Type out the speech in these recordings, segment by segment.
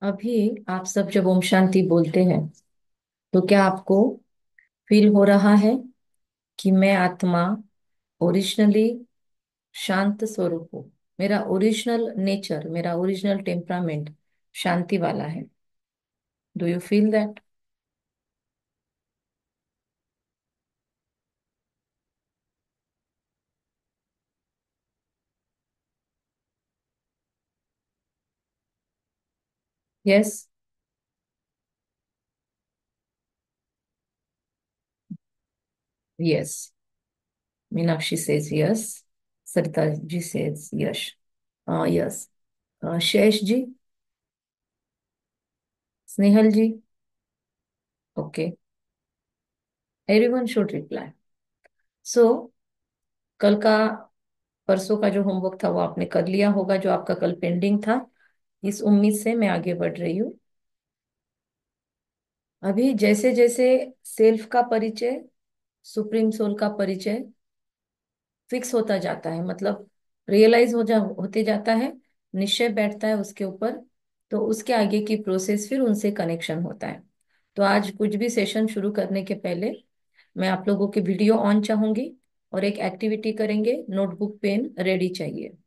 अभी आप सब जब ओम शांति बोलते हैं तो क्या आपको फील हो रहा है कि मैं आत्मा ओरिजिनली शांत स्वरूप हूँ। मेरा ओरिजिनल नेचर, मेरा ओरिजिनल टेम्परामेंट शांति वाला है। Do you feel that? Yes. Yes. Meenakshi says yes. Sarita ji says yes. Yes. Shesh ji. Snehal ji. Okay. Everyone should reply. So कल का, परसों का जो होमवर्क था वो आपने कर लिया होगा, जो आपका कल पेंडिंग था। इस उम्मीद से मैं आगे बढ़ रही हूँ। अभी जैसे जैसे सेल्फ का परिचय, सुप्रीम सोल का परिचय फिक्स होता जाता है, मतलब रियलाइज होते जाता है, निश्चय बैठता है उसके ऊपर, तो उसके आगे की प्रोसेस फिर उनसे कनेक्शन होता है। तो आज कुछ भी सेशन शुरू करने के पहले मैं आप लोगों की वीडियो ऑन चाहूंगी और एक एक्टिविटी करेंगे। नोटबुक पेन रेडी चाहिए।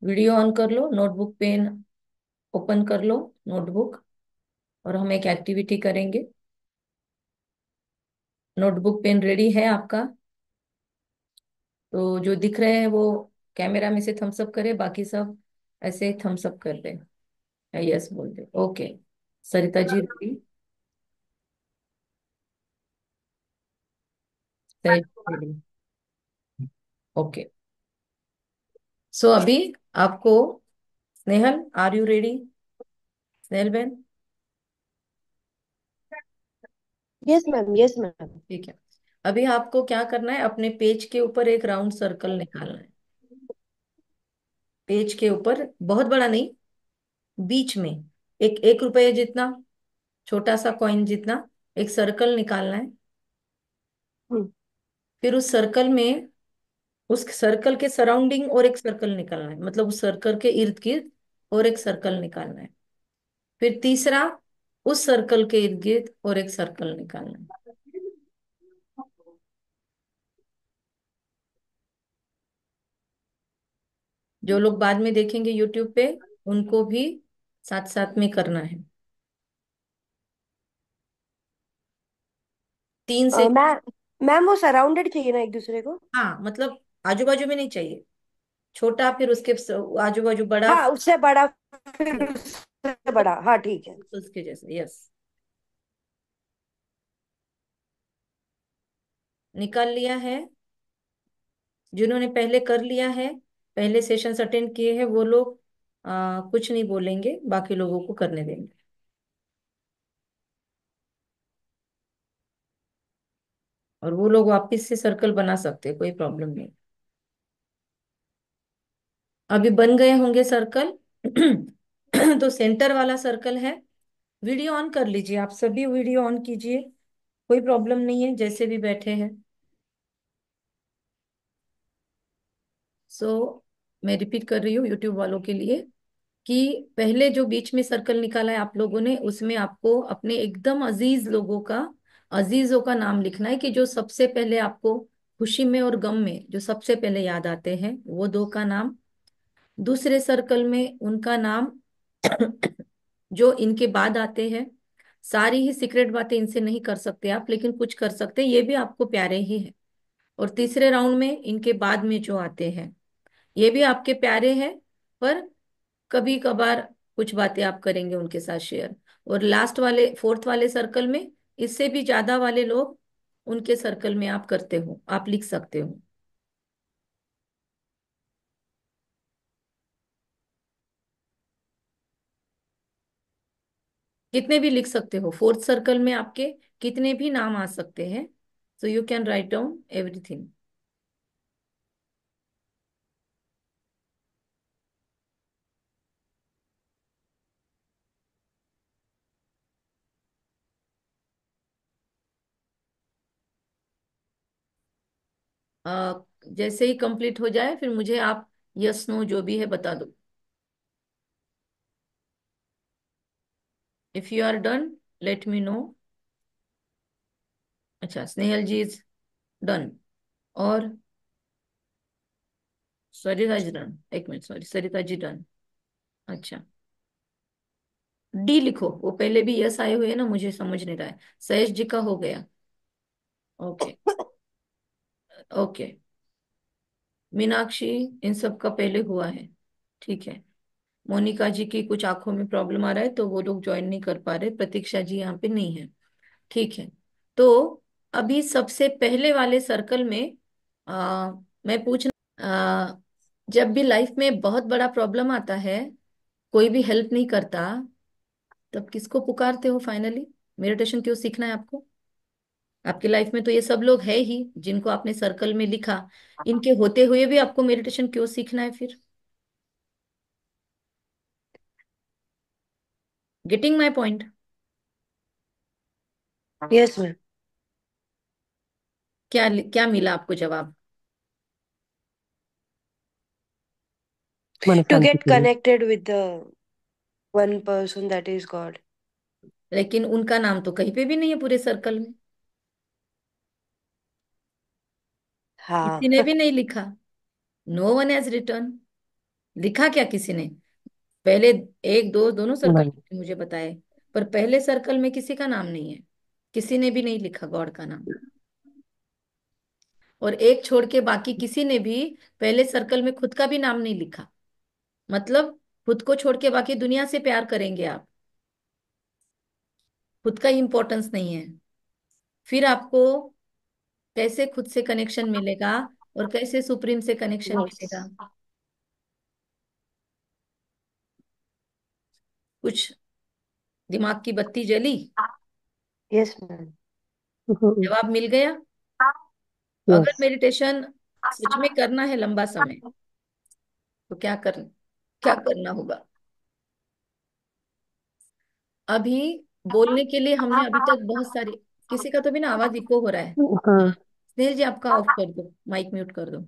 वीडियो ऑन कर लो, नोटबुक पेन ओपन कर लो, नोटबुक, और हम एक एक्टिविटी करेंगे। नोटबुक पेन रेडी है आपका? तो जो दिख रहे हैं वो कैमरा में से थम्स अप करे, बाकी सब ऐसे थम्स अप कर दे या यस बोल दे। ओके। सरिता जी रेडी? सही रेडी? ओके। सो अभी आपको, Snehal are you ready? Snehal ben? Yes ma'am, yes ma'am. ठीक है। अभी आपको क्या करना है, अपने पेज के ऊपर एक राउंड सर्कल निकालना है। पेज के ऊपर, बहुत बड़ा नहीं, बीच में एक 1 रुपये जितना, छोटा सा कॉइन जितना एक सर्कल निकालना है। हम्म। फिर उस सर्कल में, उस सर्कल के सराउंडिंग और एक सर्कल निकालना है, मतलब उस सर्कल के इर्द गिर्द और एक सर्कल निकालना है। फिर तीसरा, उस सर्कल के इर्द गिर्द और एक सर्कल निकालना है। जो लोग बाद में देखेंगे यूट्यूब पे, उनको भी साथ साथ में करना है। 3 से। मैम, मैम वो सराउंडेड चाहिए ना एक दूसरे को? हाँ, मतलब आजू बाजू में नहीं चाहिए। छोटा, फिर उसके आजू बाजू बड़ा, हाँ, उससे बड़ा, फिर फिर उससे बड़ा, हाँ ठीक है। उसके जैसे। यस। निकाल लिया है? जिन्होंने पहले कर लिया है, पहले सेशंस अटेंड किए हैं, वो लोग कुछ नहीं बोलेंगे, बाकी लोगों को करने देंगे। और वो लोग वापस से सर्कल बना सकते हैं, कोई प्रॉब्लम नहीं। अभी बन गए होंगे सर्कल। तो सेंटर वाला सर्कल है। वीडियो ऑन कर लीजिए, आप सभी वीडियो ऑन कीजिए, कोई प्रॉब्लम नहीं है, जैसे भी बैठे हैं। सो मैं रिपीट कर रही हूँ यूट्यूब वालों के लिए कि पहले जो बीच में सर्कल निकाला है आप लोगों ने, उसमें आपको अपने एकदम अजीज लोगों का, अजीजों का नाम लिखना है, कि जो सबसे पहले आपको खुशी में और गम में जो सबसे पहले याद आते हैं, वो दो का नाम। दूसरे सर्कल में उनका नाम जो इनके बाद आते हैं। सारी ही सीक्रेट बातें इनसे नहीं कर सकते आप, लेकिन कुछ कर सकते हैं, ये भी आपको प्यारे ही हैं। और तीसरे राउंड में इनके बाद में जो आते हैं, ये भी आपके प्यारे हैं, पर कभी कभार कुछ बातें आप करेंगे उनके साथ शेयर। और लास्ट वाले, फोर्थ वाले सर्कल में इससे भी ज्यादा वाले लोग, उनके सर्कल में आप करते हो, आप लिख सकते हो। कितने भी लिख सकते हो, फोर्थ सर्कल में आपके कितने भी नाम आ सकते हैं। So you can write down everything. जैसे ही कंप्लीट हो जाए फिर मुझे आप यस नो जो भी है बता दो। If you are done, let me know. अच्छा, स्नेहल जी इज डन। और सरिता जी डन, एक minute, sorry, Sarita ji done. अच्छा, डी लिखो, वो पहले भी यस आए हुए हैं ना, मुझे समझ नहीं रहा है। सहेश जी का हो गया। ओके। ओके। मीनाक्षी, इन सब का पहले हुआ है। ठीक है। मोनिका जी की कुछ आंखों में प्रॉब्लम आ रहा है तो वो लोग ज्वाइन नहीं कर पा रहे। प्रतीक्षा जी यहाँ पे नहीं है। ठीक है। तो अभी सबसे पहले वाले सर्कल में आ, मैं पूछना, जब भी लाइफ में बहुत बड़ा प्रॉब्लम आता है, कोई भी हेल्प नहीं करता, तब किसको पुकारते हो फाइनली? मेडिटेशन क्यों सीखना है आपको? आपकी लाइफ में तो ये सब लोग है ही जिनको आपने सर्कल में लिखा। इनके होते हुए भी आपको मेडिटेशन क्यों सीखना है फिर? Getting my point? Yes ma'am. क्या क्या मिला आपको जवाब? टू मनोशांति गेट के लिए। Connected with the one person that is God. लेकिन उनका नाम तो कहीं पे भी नहीं है पूरे सर्कल में। हाँ। किसी ने भी नहीं लिखा। No one has return. लिखा क्या किसी ने? पहले एक दो दोनों सर्कल नहीं। मुझे बताए, पर पहले सर्कल में किसी का नाम नहीं है। किसी ने भी नहीं लिखा गॉड का नाम। और एक छोड़ के बाकी किसी ने भी पहले सर्कल में खुद का भी नाम नहीं लिखा। मतलब खुद को छोड़ के बाकी दुनिया से प्यार करेंगे आप, खुद का इंपॉर्टेंस नहीं है। फिर आपको कैसे खुद से कनेक्शन मिलेगा और कैसे सुप्रीम से कनेक्शन यस। मिलेगा? कुछ दिमाग की बत्ती जली? Yes ma'am. जवाब मिल गया? अगर यस। मेडिटेशन सच में करना है लंबा समय, तो क्या करना होगा? अभी बोलने के लिए हमने अभी तक बहुत सारी, किसी का तो भी ना आवाज इको हो रहा है। हाँ। स्नेह जी, आपका ऑफ कर दो, माइक म्यूट कर दो।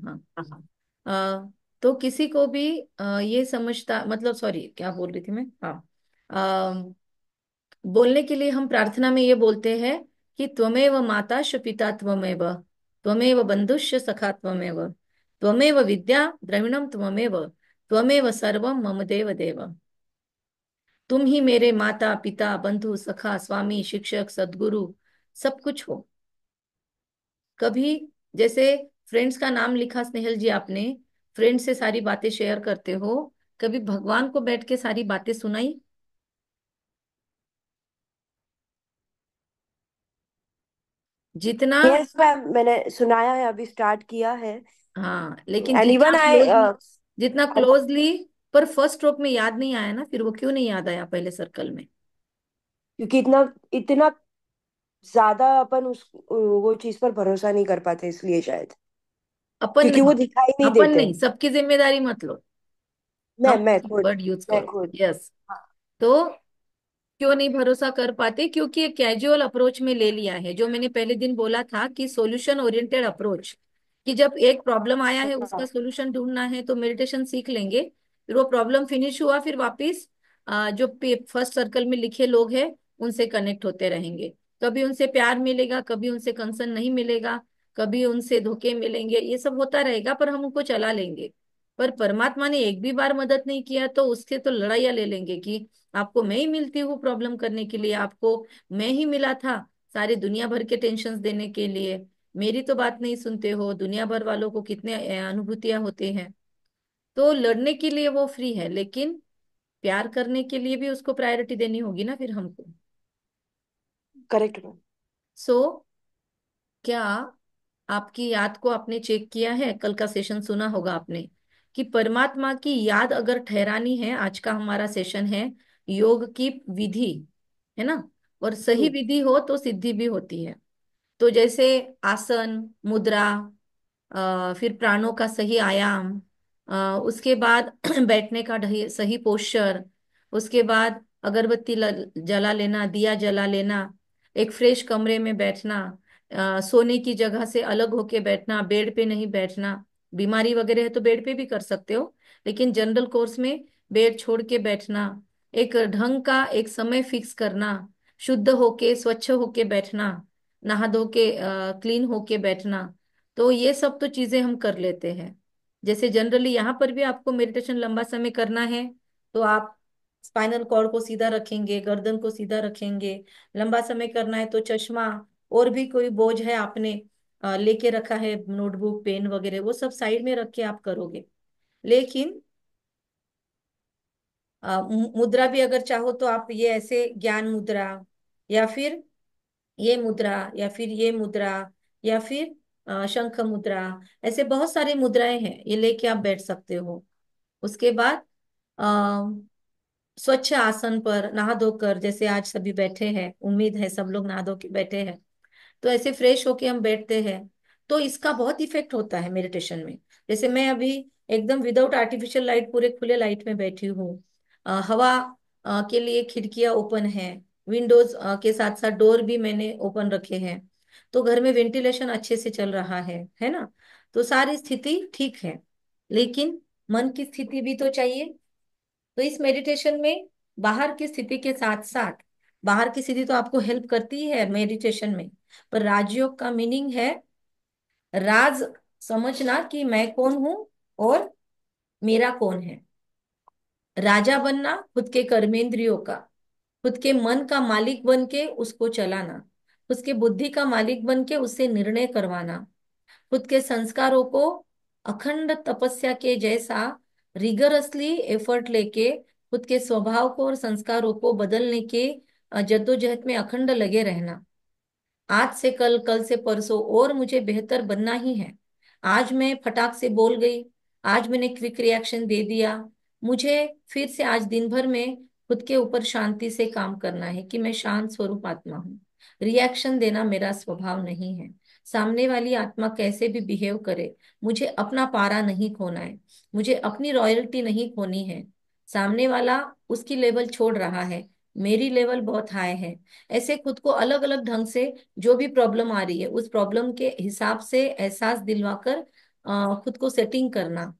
हाँ। तो किसी को भी ये समझता, मतलब सॉरी, क्या बोल रही थी मैं? हाँ। बोलने के लिए हम प्रार्थना में ये बोलते हैं कि त्वमेव माताश्च पिता त्वमेव, त्वमेव बंधुश्च सखा त्वमेव, त्वमेव विद्या द्रविणम त्वमेव, त्वमेव सर्वम मम देव देव। तुम ही मेरे माता पिता बंधु सखा स्वामी शिक्षक सदगुरु सब कुछ हो। कभी, जैसे फ्रेंड्स का नाम लिखा स्नेहल जी आपने, फ्रेंड से सारी बातें शेयर करते हो, कभी भगवान को बैठ के सारी बातें सुनाई? जितना, यस मैम, मैंने सुनाया है, अभी स्टार्ट किया है। हाँ, लेकिन एंड जितना इवन आई क्लोजली, जितना क्लोजली, पर फर्स्ट स्ट्रोक में याद नहीं आया ना, फिर वो क्यों नहीं याद आया पहले सर्कल में? क्योंकि इतना इतना ज्यादा अपन उस वो चीज पर भरोसा नहीं कर पाते, इसलिए शायद। अपन क्योंकि वो नहीं, दिखाई नहीं अपन देते। नहीं, सबकी जिम्मेदारी मत लो। हम मैं खुद। वर्ड यूज मैं करो। खुद। यस। तो क्यों नहीं भरोसा कर पाते? क्योंकि एक कैजुअल अप्रोच में ले लिया है, जो मैंने पहले दिन बोला था कि सॉल्यूशन ओरिएंटेड अप्रोच, कि जब एक प्रॉब्लम आया है उसका हाँ। सॉल्यूशन ढूंढना है तो मेडिटेशन सीख लेंगे। फिर वो प्रॉब्लम फिनिश हुआ, फिर वापिस जो फर्स्ट सर्कल में लिखे लोग हैं उनसे कनेक्ट होते रहेंगे। कभी उनसे प्यार मिलेगा, कभी उनसे कंसर्न नहीं मिलेगा, कभी उनसे धोखे मिलेंगे, ये सब होता रहेगा, पर हम उनको चला लेंगे। पर परमात्मा ने एक भी बार मदद नहीं किया तो उसके तो लड़ाइयाँ ले लेंगे कि आपको मैं ही मिलती हूँ प्रॉब्लम करने के लिए, आपको मैं ही मिला था सारी दुनिया भर के टेंशन्स देने के लिए। मेरी तो बात नहीं सुनते हो, दुनिया भर वालों को कितने अनुभूतियां होते हैं। तो लड़ने के लिए वो फ्री है, लेकिन प्यार करने के लिए भी उसको प्रायोरिटी देनी होगी ना फिर हमको। Correct ma'am. सो क्या आपकी याद को आपने चेक किया है? कल का सेशन सुना होगा आपने, कि परमात्मा की याद अगर ठहरानी है, आज का हमारा सेशन है योग की विधि, है ना? और सही हम्म। विधि हो तो सिद्धि भी होती है। तो जैसे आसन, मुद्रा, फिर प्राणों का सही आयाम, उसके बाद बैठने का सही पोस्चर, उसके बाद अगरबत्ती जला लेना, दिया जला लेना, एक फ्रेश कमरे में बैठना, सोने की जगह से अलग होके बैठना, बेड पे नहीं बैठना। बीमारी वगैरह है तो बेड पे भी कर सकते हो, लेकिन जनरल कोर्स में बेड छोड़ के बैठना। एक ढंग का एक समय फिक्स करना, शुद्ध होके स्वच्छ होके बैठना, नहा धो के क्लीन होके बैठना। तो ये सब तो चीजें हम कर लेते हैं। जैसे जनरली यहाँ पर भी आपको मेडिटेशन लंबा समय करना है तो आप स्पाइनल कॉर्ड को सीधा रखेंगे, गर्दन को सीधा रखेंगे। लंबा समय करना है तो चश्मा और भी कोई बोझ है आपने लेके रखा है, नोटबुक पेन वगैरह, वो सब साइड में रख के आप करोगे। लेकिन मुद्रा भी अगर चाहो तो आप ये ऐसे ज्ञान मुद्रा, या फिर ये मुद्रा, या फिर ये मुद्रा, या फिर शंख मुद्रा, ऐसे बहुत सारी मुद्राएं हैं, ये लेके आप बैठ सकते हो। उसके बाद स्वच्छ आसन पर नहा धोकर, जैसे आज सभी बैठे हैं, उम्मीद है सब लोग नहा धो के बैठे हैं, तो ऐसे फ्रेश होके हम बैठते हैं। तो इसका बहुत इफेक्ट होता है मेडिटेशन में। जैसे मैं अभी एकदम विदाउट आर्टिफिशियल लाइट, पूरे खुले लाइट में बैठी हूँ। हवा के लिए खिड़कियां ओपन है, विंडोज के साथ साथ डोर भी मैंने ओपन रखे हैं, तो घर में वेंटिलेशन अच्छे से चल रहा है ना। तो सारी स्थिति ठीक है, लेकिन मन की स्थिति भी तो चाहिए। तो इस मेडिटेशन में बाहर की स्थिति के साथ साथ, बाहर की स्थिति तो आपको हेल्प करती है मेडिटेशन में, पर राजयोग का मीनिंग है राज, समझना कि मैं कौन हूं और मेरा कौन है। राजा बनना खुद के कर्मेंद्रियों का, खुद के मन का मालिक बन के उसको चलाना, उसके बुद्धि का मालिक बन के उससे निर्णय करवाना, खुद के संस्कारों को अखंड तपस्या के जैसा रिगरसली एफर्ट लेके खुद के स्वभाव को और संस्कारों को बदलने के जद्दोजहद में अखंड लगे रहना। आज से कल, कल से परसों और मुझे बेहतर बनना ही है। आज मैं फटाक से बोल गई, आज मैंने क्विक रिएक्शन दे दिया, मुझे फिर से आज दिन भर में खुद के ऊपर शांति से काम करना है कि मैं शांत स्वरूप आत्मा हूँ। रिएक्शन देना मेरा स्वभाव नहीं है। सामने वाली आत्मा कैसे भी बिहेव करे, मुझे अपना पारा नहीं खोना है, मुझे अपनी रॉयल्टी नहीं खोनी है। सामने वाला उसकी लेवल छोड़ रहा है, मेरी लेवल बहुत हाई है। ऐसे खुद को अलग अलग ढंग से, जो भी प्रॉब्लम आ रही है उस प्रॉब्लम के हिसाब से एहसास दिलवाकर खुद को सेटिंग करना,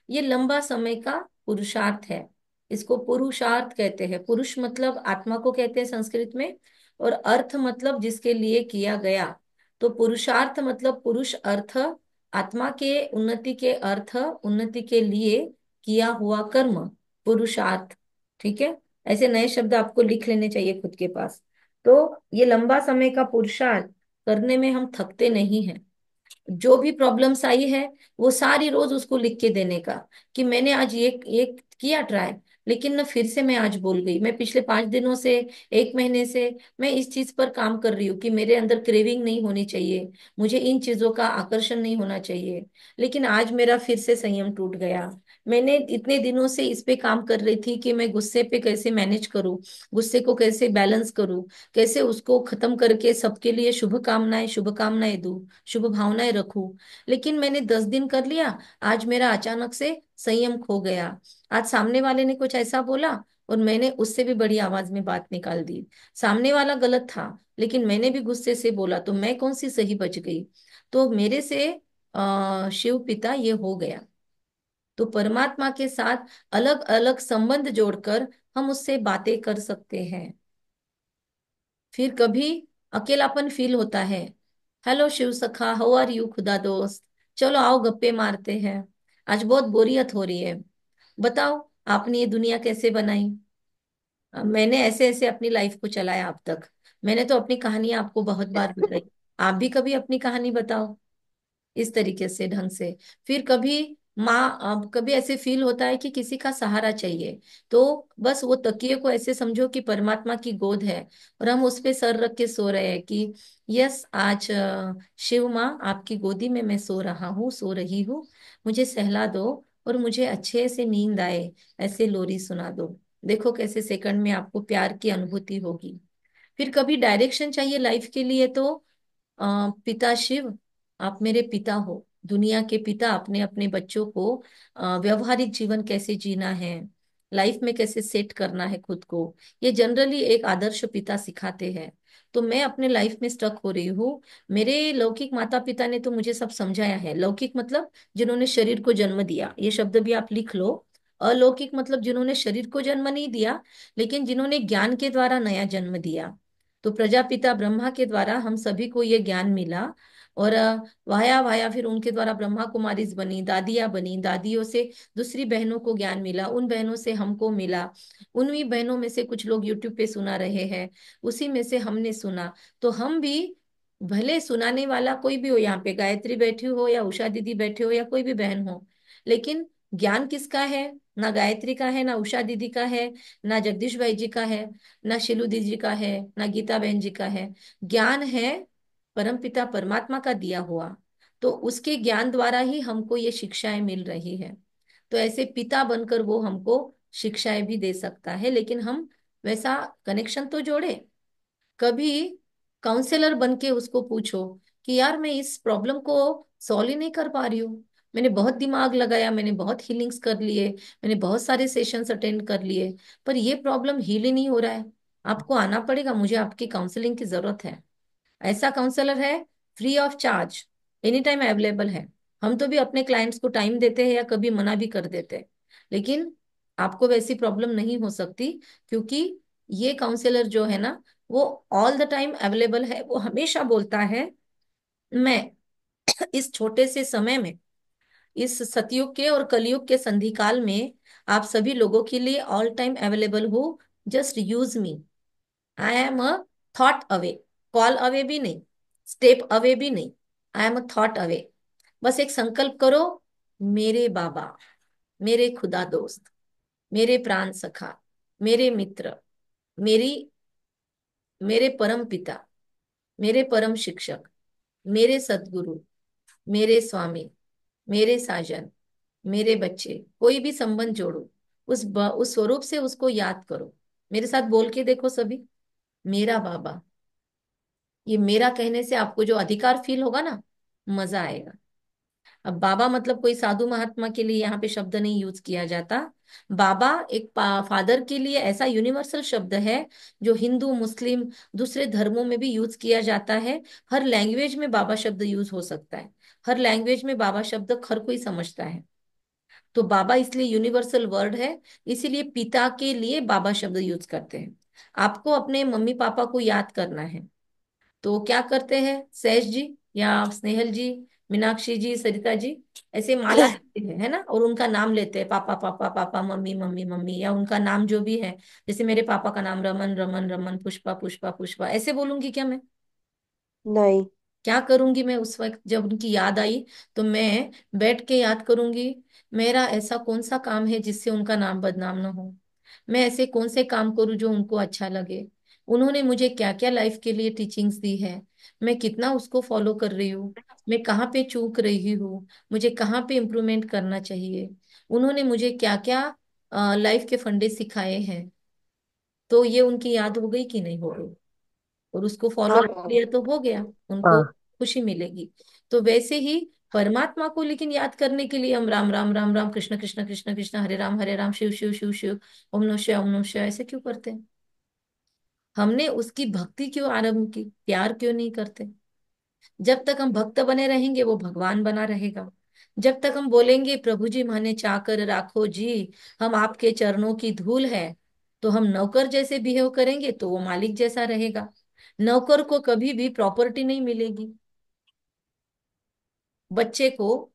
ये लंबा समय का पुरुषार्थ है। इसको पुरुषार्थ कहते हैं। पुरुष मतलब आत्मा को कहते हैं संस्कृत में, और अर्थ मतलब जिसके लिए किया गया। तो पुरुषार्थ मतलब पुरुष अर्थ, आत्मा के उन्नति के अर्थ, उन्नति के लिए किया हुआ कर्म, पुरुषार्थ। ठीक है, ऐसे नए शब्द आपको लिख लेने चाहिए खुद के पास। तो ये लंबा समय का पुरुषार्थ करने में हम थकते नहीं हैं। जो भी प्रॉब्लम्स आई है वो सारी रोज उसको लिख के देने का, कि मैंने आज ये किया ट्राई, लेकिन ना फिर से मैं आज बोल गई। मैं पिछले 5 दिनों से, 1 महीने से मैं इस चीज पर काम कर रही हूँ कि मेरे अंदर क्रेविंग नहीं होनी चाहिए, मुझे इन चीजों का आकर्षण नहीं होना चाहिए, लेकिन आज मेरा फिर से संयम टूट गया। मैंने इतने दिनों से इस पे काम कर रही थी कि मैं गुस्से पे कैसे मैनेज करूँ, गुस्से को कैसे बैलेंस करूँ, कैसे उसको खत्म करके सबके लिए शुभ कामनाएं दूं, शुभ भावनाएं रखूं। लेकिन मैंने 10 दिन कर लिया, आज मेरा अचानक से संयम खो गया। आज सामने वाले ने कुछ ऐसा बोला और मैंने उससे भी बड़ी आवाज में बात निकाल दी। सामने वाला गलत था, लेकिन मैंने भी गुस्से से बोला, तो मैं कौन सी सही बच गई। तो मेरे से शिव पिता ये हो गया। तो परमात्मा के साथ अलग अलग संबंध जोड़कर हम उससे बातें कर सकते हैं। फिर कभी अकेलापन फील होता है, हेलो शिव सखा, हाउ आर यू, खुदा दोस्त, चलो आओ गप्पे मारते हैं, आज बहुत बोरियत हो रही है, बताओ आपने ये दुनिया कैसे बनाई। मैंने ऐसे ऐसे अपनी लाइफ को चलाया अब तक, मैंने तो अपनी कहानी आपको बहुत बार बताई, आप भी कभी अपनी कहानी बताओ इस तरीके से, ढंग से। फिर कभी अब कभी ऐसे फील होता है कि किसी का सहारा चाहिए, तो बस वो तकिए को ऐसे समझो कि परमात्मा की गोद है और हम उस पे सर रख के सो रहे हैं कि यस, आज शिव माँ आपकी गोदी में मैं सो रहा हूँ, सो रही हूँ, मुझे सहला दो और मुझे अच्छे से नींद आए, ऐसे लोरी सुना दो। देखो कैसे सेकंड में आपको प्यार की अनुभूति होगी। फिर कभी डायरेक्शन चाहिए लाइफ के लिए, तो पिता शिव, आप मेरे पिता हो, दुनिया के पिता, अपने अपने बच्चों को व्यवहारिक जीवन कैसे जीना है, लाइफ में कैसे सेट करना है खुद को, ये जनरली एक आदर्श पिता सिखाते हैं। तो मैं अपने लाइफ में स्टक हो रही हूँ। मेरे लौकिक माता पिता ने तो मुझे सब समझाया है, लौकिक मतलब जिन्होंने शरीर को जन्म दिया, ये शब्द भी आप लिख लो। अलौकिक मतलब जिन्होंने शरीर को जन्म नहीं दिया, लेकिन जिन्होंने ज्ञान के द्वारा नया जन्म दिया। तो प्रजापिता ब्रह्मा के द्वारा हम सभी को ये ज्ञान मिला। और वाया वाया फिर उनके द्वारा ब्रह्मा कुमारीज बनी, दादियां बनी, दादियों से दूसरी बहनों को ज्ञान मिला, उन बहनों से हमको मिला। उन्हीं बहनों में से कुछ लोग यूट्यूब पे सुना रहे हैं, उसी में से हमने सुना। तो हम भी, भले सुनाने वाला कोई भी हो, यहाँ पे गायत्री बैठी हो या उषा दीदी बैठे हो या कोई भी बहन हो, लेकिन ज्ञान किसका है? ना गायत्री का है, ना उषा दीदी का है, ना जगदीश भाई जी का है, ना शिलू दीदी जी का है, ना गीता बहन जी का है। ज्ञान है परमपिता परमात्मा का दिया हुआ। तो उसके ज्ञान द्वारा ही हमको ये शिक्षाएं मिल रही है। तो ऐसे पिता बनकर वो हमको शिक्षाएं भी दे सकता है, लेकिन हम वैसा कनेक्शन तो जोड़े। कभी काउंसलर बन के उसको पूछो कि यार मैं इस प्रॉब्लम को सॉल्व ही नहीं कर पा रही हूँ, मैंने बहुत दिमाग लगाया, मैंने बहुत हीलिंग्स कर लिए, मैंने बहुत सारे सेशंस अटेंड कर लिए, पर ये प्रॉब्लम हील ही नहीं हो रहा है। आपको आना पड़ेगा, मुझे आपकी काउंसलिंग की जरूरत है। ऐसा काउंसलर है, free of charge, any time available है। हम तो भी अपने क्लाइंट्स को टाइम देते हैं या कभी मना भी कर देते हैं, लेकिन आपको वैसी प्रॉब्लम नहीं हो सकती, क्योंकि ये काउंसलर जो है ना, वो ऑल द टाइम अवेलेबल है। वो हमेशा बोलता है, मैं इस छोटे से समय में, इस सतयुग के और कलयुग के संधि काल में आप सभी लोगों के लिए ऑल टाइम अवेलेबल हूँ। Just use me. I am a thought away, call away भी नहीं, स्टेप अवे भी नहीं, I am a thought away. बस एक संकल्प करो, मेरे बाबा, मेरे खुदा दोस्त, मेरे प्राण सखा, मेरे मित्र, मेरी, मेरे परम पिता, मेरे परम शिक्षक, मेरे सदगुरु, मेरे स्वामी, मेरे साजन, मेरे बच्चे, कोई भी संबंध जोड़ो, उस स्वरूप से उसको याद करो। मेरे साथ बोल के देखो सभी, मेरा बाबा। ये मेरा कहने से आपको जो अधिकार फील होगा ना, मजा आएगा। अब बाबा मतलब कोई साधु महात्मा के लिए यहाँ पे शब्द नहीं यूज किया जाता। बाबा एक फादर के लिए ऐसा यूनिवर्सल शब्द है, जो हिंदू मुस्लिम दूसरे धर्मों में भी यूज किया जाता है। हर लैंग्वेज में बाबा शब्द यूज हो सकता है, हर लैंग्वेज में बाबा शब्द हर कोई समझता है। तो बाबा इसलिए यूनिवर्सल वर्ड है, इसीलिए पिता के लिए बाबा शब्द यूज करते हैं। आपको अपने मम्मी पापा को याद करना है, तो क्या करते हैं? सहज जी या स्नेहल जी, मीनाक्षी जी, सरिता जी, ऐसे माला लेते हैं, है ना, और उनका नाम लेते हैं, पापा पापा पापा, मम्मी मम्मी मम्मी, या उनका नाम जो भी है। जैसे मेरे पापा का नाम रमन रमन रमन, पुष्पा पुष्पा पुष्पा, ऐसे बोलूंगी क्या मैं? नहीं। क्या करूंगी मैं उस वक्त जब उनकी याद आई? तो मैं बैठ के याद करूंगी, मेरा ऐसा कौन सा काम है जिससे उनका नाम बदनाम ना हो। मैं ऐसे कौन से काम करूं जो उनको अच्छा लगे। उन्होंने मुझे क्या क्या लाइफ के लिए टीचिंग्स दी है, मैं कितना उसको फॉलो कर रही हूँ, मैं कहाँ पे चूक रही हूँ, मुझे कहाँ पे इम्प्रूवमेंट करना चाहिए। उन्होंने मुझे क्या क्या लाइफ के फंडे सिखाए हैं। तो ये उनकी याद हो गई कि नहीं हो गई? और उसको फॉलो हाँ। कर लिया तो हो गया, उनको हाँ। खुशी मिलेगी। तो वैसे ही परमात्मा को लेकिन याद करने के लिए हम राम राम राम राम, कृष्ण कृष्ण कृष्ण कृष्ण, हरे राम शिव शिव शिव शिव, ओम नमः शिवाय ऐसे क्यों करते हैं? हमने उसकी भक्ति क्यों आरंभ की, प्यार क्यों नहीं करते? जब तक हम भक्त बने रहेंगे वो भगवान बना रहेगा। जब तक हम बोलेंगे प्रभु जी माने चाकर राखो जी, हम आपके चरणों की धूल है, तो हम नौकर जैसे बिहेव करेंगे तो वो मालिक जैसा रहेगा। नौकर को कभी भी प्रॉपर्टी नहीं मिलेगी। बच्चे को,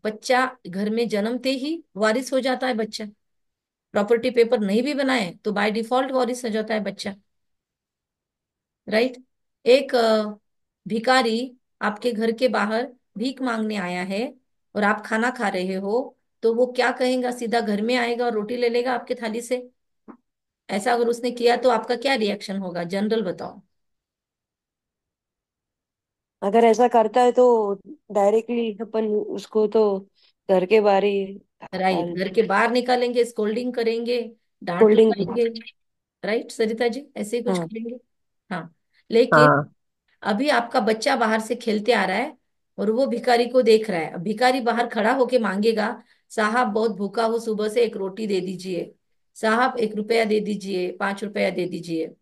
बच्चा घर में जन्मते ही वारिस हो जाता है बच्चा। प्रॉपर्टी पेपर नहीं भी बनाए तो बाय डिफॉल्ट वारिस हो जाता है बच्चा। राइट? एक भिखारी आपके घर के बाहर भीख मांगने आया है, और आप खाना खा रहे हो, तो वो क्या कहेगा? सीधा घर में आएगा और रोटी ले लेगा आपके थाली से? ऐसा अगर उसने किया तो आपका क्या रिएक्शन होगा, जनरल बताओ। अगर ऐसा करता है तो डायरेक्टली अपन उसको तो घर के बाहर ही राइट, डाल घर के बाहर निकालेंगे, स्कोल्डिंग करेंगे, डांट होल्डिंग। लगाएंगे। राइट सरिता जी, ऐसे ही कुछ हाँ। करेंगे। हाँ। लेकिन हाँ। अभी आपका बच्चा बाहर से खेलते आ रहा है, और वो भिखारी को देख रहा है। अब भिखारी बाहर खड़ा होके मांगेगा, साहब बहुत भूखा हूँ, सुबह से एक रोटी दे दीजिए, साहब 1 रुपया दे दीजिए, 5 रुपया दे दीजिए।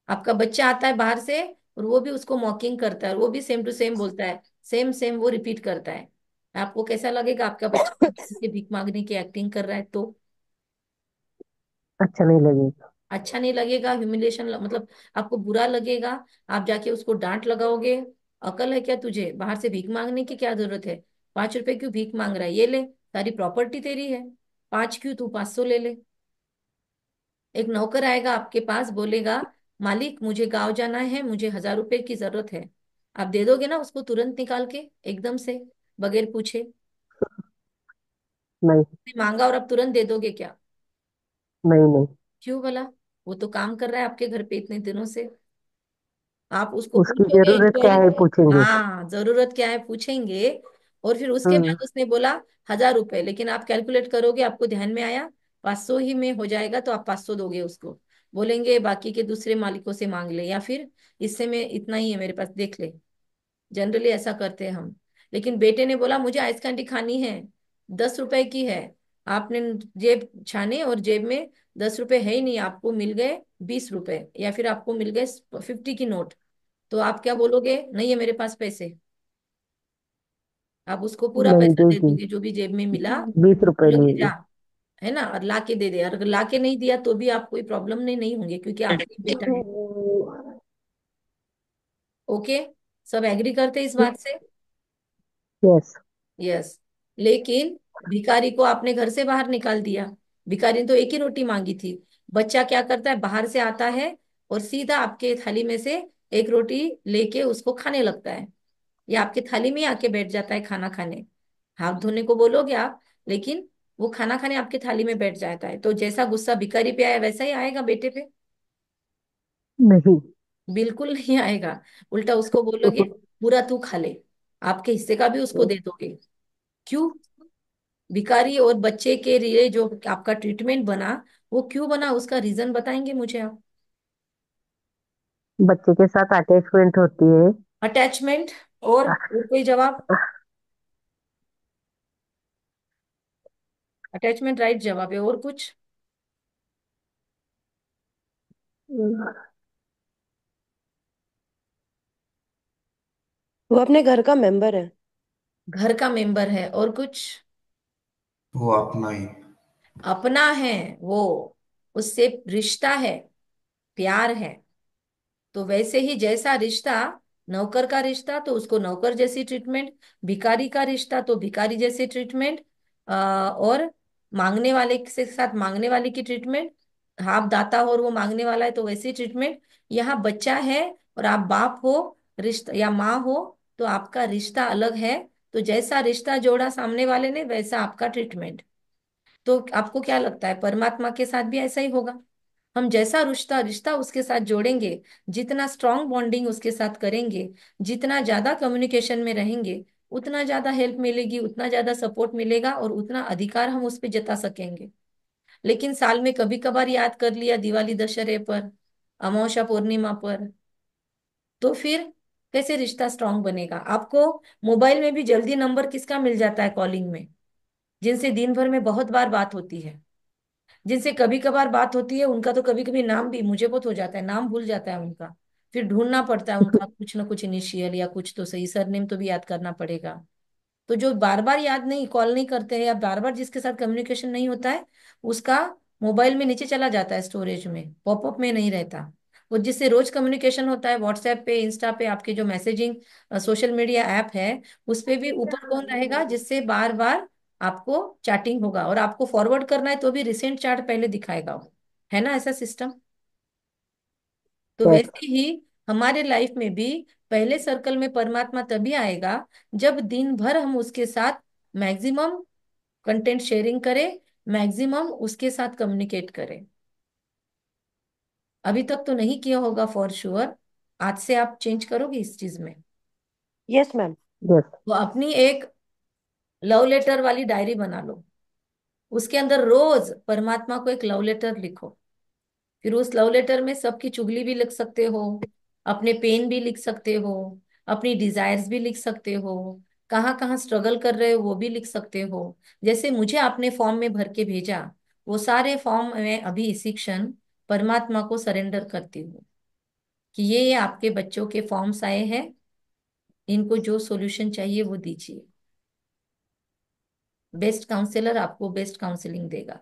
आपका बच्चा आता है बाहर से, और वो भी उसको मॉकिंग करता है, और वो भी सेम टू सेम बोलता है, सेम सेम वो रिपीट करता है। आपको कैसा लगेगा? आपका बच्चा भीख मांगने की एक्टिंग कर रहा है तो? अच्छा नहीं लगेगा। अच्छा नहीं लगेगा, ह्यूमिलेशन मतलब आपको बुरा लगेगा। आप जाके उसको डांट लगाओगे, अकल है क्या तुझे, बाहर से भीख मांगने की क्या जरूरत है, 5 रुपए क्यों भीख मांग रहा है, ये ले, सारी प्रॉपर्टी तेरी है, 5 क्यों, तू 500 ले ले। एक नौकर आएगा आपके पास, बोलेगा मालिक मुझे गांव जाना है, मुझे 1000 रुपए की जरूरत है, आप दे दोगे ना उसको तुरंत निकाल के, एकदम से, बगैर पूछे? नहीं मांगा और आप तुरंत दे दोगे क्या? नहीं नहीं। क्यों भला? वो तो काम कर रहा है आपके घर पे इतने दिनों से, आप उसको उसकी पूछोगे जरूरत क्या इंक्वायरी। है पूछेंगे। हाँ, जरूरत क्या है पूछेंगे। और फिर उसके हम्म। बाद उसने बोला 1000 रुपए, लेकिन आप कैलकुलेट करोगे, आपको ध्यान में आया 500 ही में हो जाएगा, तो आप 500 दोगे उसको, बोलेंगे बाकी के दूसरे मालिकों से मांग ले, या फिर इससे में इतना ही है मेरे पास, देख ले। जनरली ऐसा करते हैं हम। लेकिन बेटे ने बोला मुझे आइस कैंडी खानी है, 10 रुपए की है, आपने जेब छाने और जेब में 10 रुपए है ही नहीं, आपको मिल गए 20 रुपए, या फिर आपको मिल गए 50 की नोट, तो आप क्या बोलोगे, नहीं है मेरे पास पैसे? आप उसको पूरा नहीं पैसा दे देगी। दोगे जो भी जेब में मिला, 20 रुपए बोलोगे जा, लेगी। है ना, और ला के दे दे, और अगर ला के नहीं दिया तो भी आप कोई प्रॉब्लम नहीं होंगे, क्योंकि आपका ही बेटा है। ओके, सब एग्री करते हैं इस बात से? यस। यस। लेकिन भिखारी को आपने घर से बाहर निकाल दिया, भिखारी ने तो एक ही रोटी मांगी थी, बच्चा क्या करता है, बाहर से आता है और सीधा आपके थाली में से एक रोटी लेके उसको खाने लगता है, या आपके थाली में ही आके बैठ जाता है खाना खाने। हाथ धोने को बोलोगे आप, लेकिन वो खाना खाने आपके थाली में बैठ जाता है, तो जैसा गुस्सा भिखारी पे आया वैसा ही आएगा बेटे पे? नहीं। बिल्कुल नहीं आएगा। उल्टा उसको बोलोगे पूरा तू खा ले, आपके हिस्से का भी उसको दे दोगे। क्यों? भिखारी और बच्चे के लिए जो आपका ट्रीटमेंट बना, वो क्यों बना, उसका रीजन बताएंगे मुझे आप? बच्चे के साथ अटैचमेंट होती है। अटैचमेंट, और कोई जवाब? अटैचमेंट राइट जवाब है, और कुछ? वो अपने घर का मेंबर है। घर का मेंबर है, और कुछ? वो अपना ही। अपना है वो, उससे रिश्ता है, प्यार है। तो वैसे ही जैसा रिश्ता, नौकर का रिश्ता तो उसको नौकर जैसी ट्रीटमेंट, भिखारी का रिश्ता तो भिखारी जैसी ट्रीटमेंट, और मांगने वाले के साथ मांगने वाले की ट्रीटमेंट, आप दाता हो और वो मांगने वाला है तो वैसी ट्रीटमेंट। यहाँ बच्चा है और आप बाप हो, रिश्ता या माँ हो, तो आपका रिश्ता अलग है। तो जैसा रिश्ता जोड़ा सामने वाले ने, वैसा आपका ट्रीटमेंट। तो आपको क्या लगता है, परमात्मा के साथ भी ऐसा ही होगा? हम जैसा रिश्ता रिश्ता उसके साथ जोड़ेंगे, जितना स्ट्रांग बॉन्डिंग उसके साथ करेंगे, जितना ज्यादा कम्युनिकेशन में रहेंगे, उतना ज्यादा हेल्प मिलेगी, उतना ज्यादा सपोर्ट मिलेगा, और उतना अधिकार हम उस पर जता सकेंगे। लेकिन साल में कभी कभार याद कर लिया, दिवाली दशहरे पर, अमावस्या पूर्णिमा पर, तो फिर कैसे रिश्ता स्ट्रांग बनेगा आपको? मोबाइल में भी जल्दी नंबर किसका मिल जाता है कॉलिंग में, जिनसे दिन भर में बहुत बार बात होती है, जिनसे कभी कभार बात होती है, उनका तो कभी कभी नाम भी मुझे बहुत हो जाता है, नाम भूल जाता है उनका, फिर ढूंढना पड़ता है उनका कुछ ना कुछ इनिशियल या कुछ तो सही, सरनेम तो भी याद करना पड़ेगा। तो जो बार बार याद नहीं, कॉल नहीं करते हैं, या बार बार जिसके साथ कम्युनिकेशन नहीं होता है, उसका मोबाइल में नीचे चला जाता है, स्टोरेज में, पॉपअप में नहीं रहता। वो जिससे रोज कम्युनिकेशन होता है, व्हाट्सएप पे, इंस्टा पे, आपके जो मैसेजिंग सोशल मीडिया ऐप है, उस पे भी ऊपर कौन रहेगा, जिससे बार बार आपको चैटिंग होगा, और आपको फॉरवर्ड करना है तो भी रिसेंट चैट पहले दिखाएगा वो, है ना ऐसा सिस्टम? तो यस। वैसे ही हमारे लाइफ में भी पहले सर्कल में परमात्मा तभी आएगा जब दिन भर हम उसके साथ मैक्सिमम कंटेंट शेयरिंग करें, मैक्सिमम उसके साथ कम्युनिकेट करें। अभी तक तो नहीं किया होगा फॉर श्योर, आज से आप चेंज करोगे इस चीज में। Yes ma'am. यस। तो अपनी एक लव लेटर वाली डायरी बना लो, उसके अंदर रोज परमात्मा को एक लव लेटर लिखो। फिर उस लव लेटर में सबकी चुगली भी लिख सकते हो, अपने पेन भी लिख सकते हो, अपनी डिजायर्स भी लिख सकते हो, कहाँ कहाँ स्ट्रगल कर रहे हो वो भी लिख सकते हो। जैसे मुझे आपने फॉर्म में भर के भेजा, वो सारे फॉर्म मैं अभी इसी क्षण परमात्मा को सरेंडर करती हूँ कि ये आपके बच्चों के फॉर्म्स आए हैं, इनको जो सॉल्यूशन चाहिए वो दीजिए। बेस्ट काउंसलर आपको बेस्ट काउंसलिंग देगा।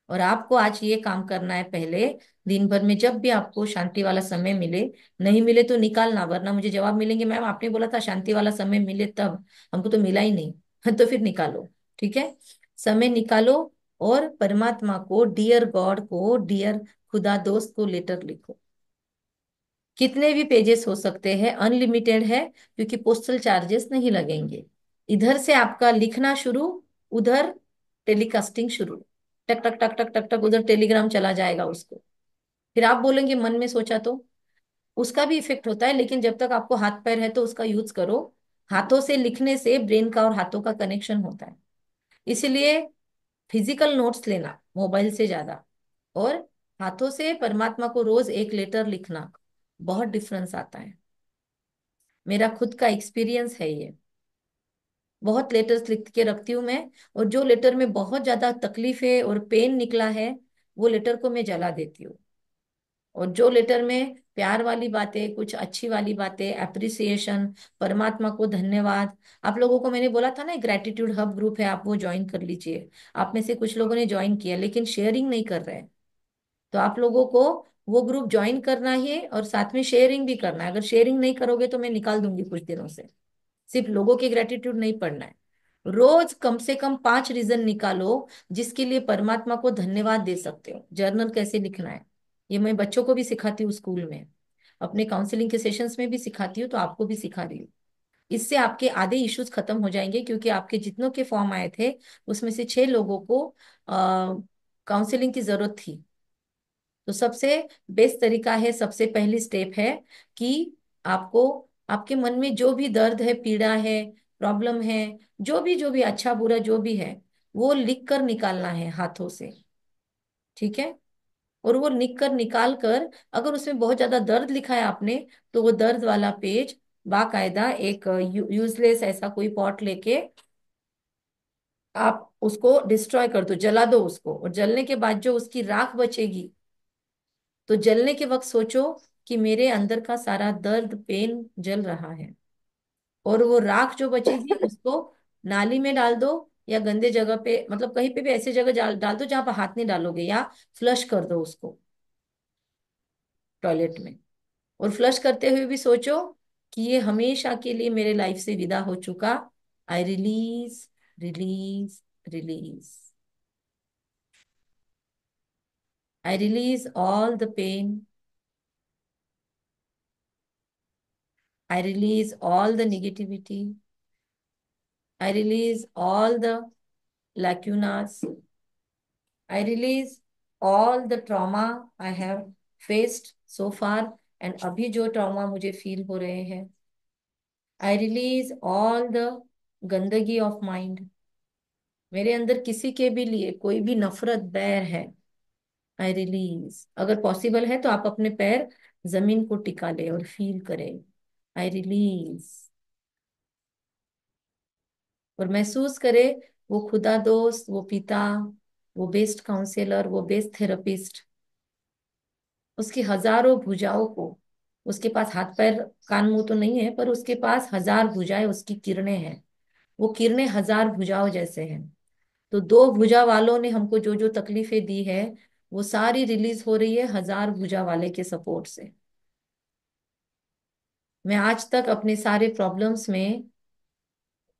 और आपको आज ये काम करना है पहले, दिन भर में जब भी आपको शांति वाला समय मिले, नहीं मिले तो निकालना, वरना मुझे जवाब मिलेंगे मैम आपने बोला था शांति वाला समय मिले तब, हमको तो मिला ही नहीं। तो फिर निकालो, ठीक है, समय निकालो। और परमात्मा को, डियर गॉड को, डियर खुदा दोस्त को लेटर लिखो। कितने भी पेजेस हो सकते हैं, अनलिमिटेड है, क्योंकि पोस्टल चार्जेस नहीं लगेंगे। इधर से आपका लिखना शुरू, उधर टेलीकास्टिंग शुरू, टक टक टक टक टक टक उधर टेलीग्राम चला जाएगा उसको। फिर आप बोलेंगे मन में सोचा तो, उसका भी इफेक्ट होता है, लेकिन जब तक आपको हाथ पैर है तो उसका यूज करो। हाथों से लिखने से ब्रेन का और हाथों का कनेक्शन होता है, इसीलिए फिजिकल नोट्स लेना मोबाइल से ज्यादा, और हाथों से परमात्मा को रोज एक लेटर लिखना, बहुत डिफरेंस आता है। मेरा खुद का एक्सपीरियंस है ये। बहुत लेटर्स लिख के रखती हूँ मैं, और जो लेटर में बहुत ज्यादा तकलीफ है और पेन निकला है, वो लेटर को मैं जला देती हूँ। और जो लेटर में प्यार वाली बातें, कुछ अच्छी वाली बातें, अप्रिसिएशन, परमात्मा को धन्यवाद। आप लोगों को मैंने बोला था ना, ग्रेटिट्यूड हब ग्रुप है, आप वो ज्वाइन कर लीजिए। आप में से कुछ लोगों ने ज्वाइन किया लेकिन शेयरिंग नहीं कर रहे हैं, तो आप लोगों को वो ग्रुप ज्वाइन करना है और साथ में शेयरिंग भी करना है। अगर शेयरिंग नहीं करोगे तो मैं निकाल दूंगी कुछ दिनों से। सिर्फ लोगों की ग्रेटिट्यूड नहीं पढ़ना है, रोज कम से कम 5 रीजन निकालो जिसके लिए परमात्मा को धन्यवाद दे सकते हो। जर्नल कैसे लिखना है, ये मैं बच्चों को भी सिखाती हूँ स्कूल में, अपने काउंसलिंग के सेशंस में भी सिखाती हूँ, तो आपको भी सिखा रही हूँ। इससे आपके आधे इश्यूज खत्म हो जाएंगे, क्योंकि आपके जितनों के फॉर्म आए थे उसमें से 6 लोगों को काउंसलिंग की जरूरत थी। तो सबसे बेस्ट तरीका है, सबसे पहली स्टेप है कि आपको आपके मन में जो भी दर्द है, पीड़ा है, प्रॉब्लम है, जो भी अच्छा बुरा जो भी है, वो लिख कर निकालना है हाथों से, ठीक है। और वो लिख कर निकाल कर, अगर उसमें बहुत ज्यादा दर्द लिखा है आपने, तो वो दर्द वाला पेज बाकायदा एक यूजलेस ऐसा कोई पॉट लेके आप उसको डिस्ट्रॉय कर दो, जला दो उसको। और जलने के बाद जो उसकी राख बचेगी, तो जलने के वक्त सोचो कि मेरे अंदर का सारा दर्द पेन जल रहा है। और वो राख जो बचेगी उसको नाली में डाल दो, या गंदे जगह पे, मतलब कहीं पे भी ऐसी जगह डाल दो जहां पर हाथ नहीं डालोगे, या फ्लश कर दो उसको टॉयलेट में। और फ्लश करते हुए भी सोचो कि ये हमेशा के लिए मेरे लाइफ से विदा हो चुका। I release, release, release. I release all the pain. I release all the negativity. I release all the lacunas. I release all the trauma I have faced so far, and अभी जो trauma मुझे feel हो रहे हैं। I release all the गंदगी of mind। मेरे अंदर किसी के भी लिए कोई भी नफरत, बैर है, आई रिलीज। अगर पॉसिबल है तो आप अपने पैर जमीन को टिका ले और फील करें, आई रिलीज। और महसूस करे वो खुदा दोस्त, वो पिता, वो बेस्ट काउंसलर, वो बेस्ट थेरेपिस्ट, उसकी हजारों भुजाओं को। उसके पास हाथ पैर कान मुंह तो नहीं है, पर उसके पास हजार भुजाएं, उसकी किरणें हैं। वो किरणें हजार भुजाओं जैसे हैं। तो 2 भुजा वालों ने हमको जो जो तकलीफें दी है, वो सारी रिलीज हो रही है हजार भुजा वाले के सपोर्ट से। मैं आज तक अपने सारे प्रॉब्लम्स में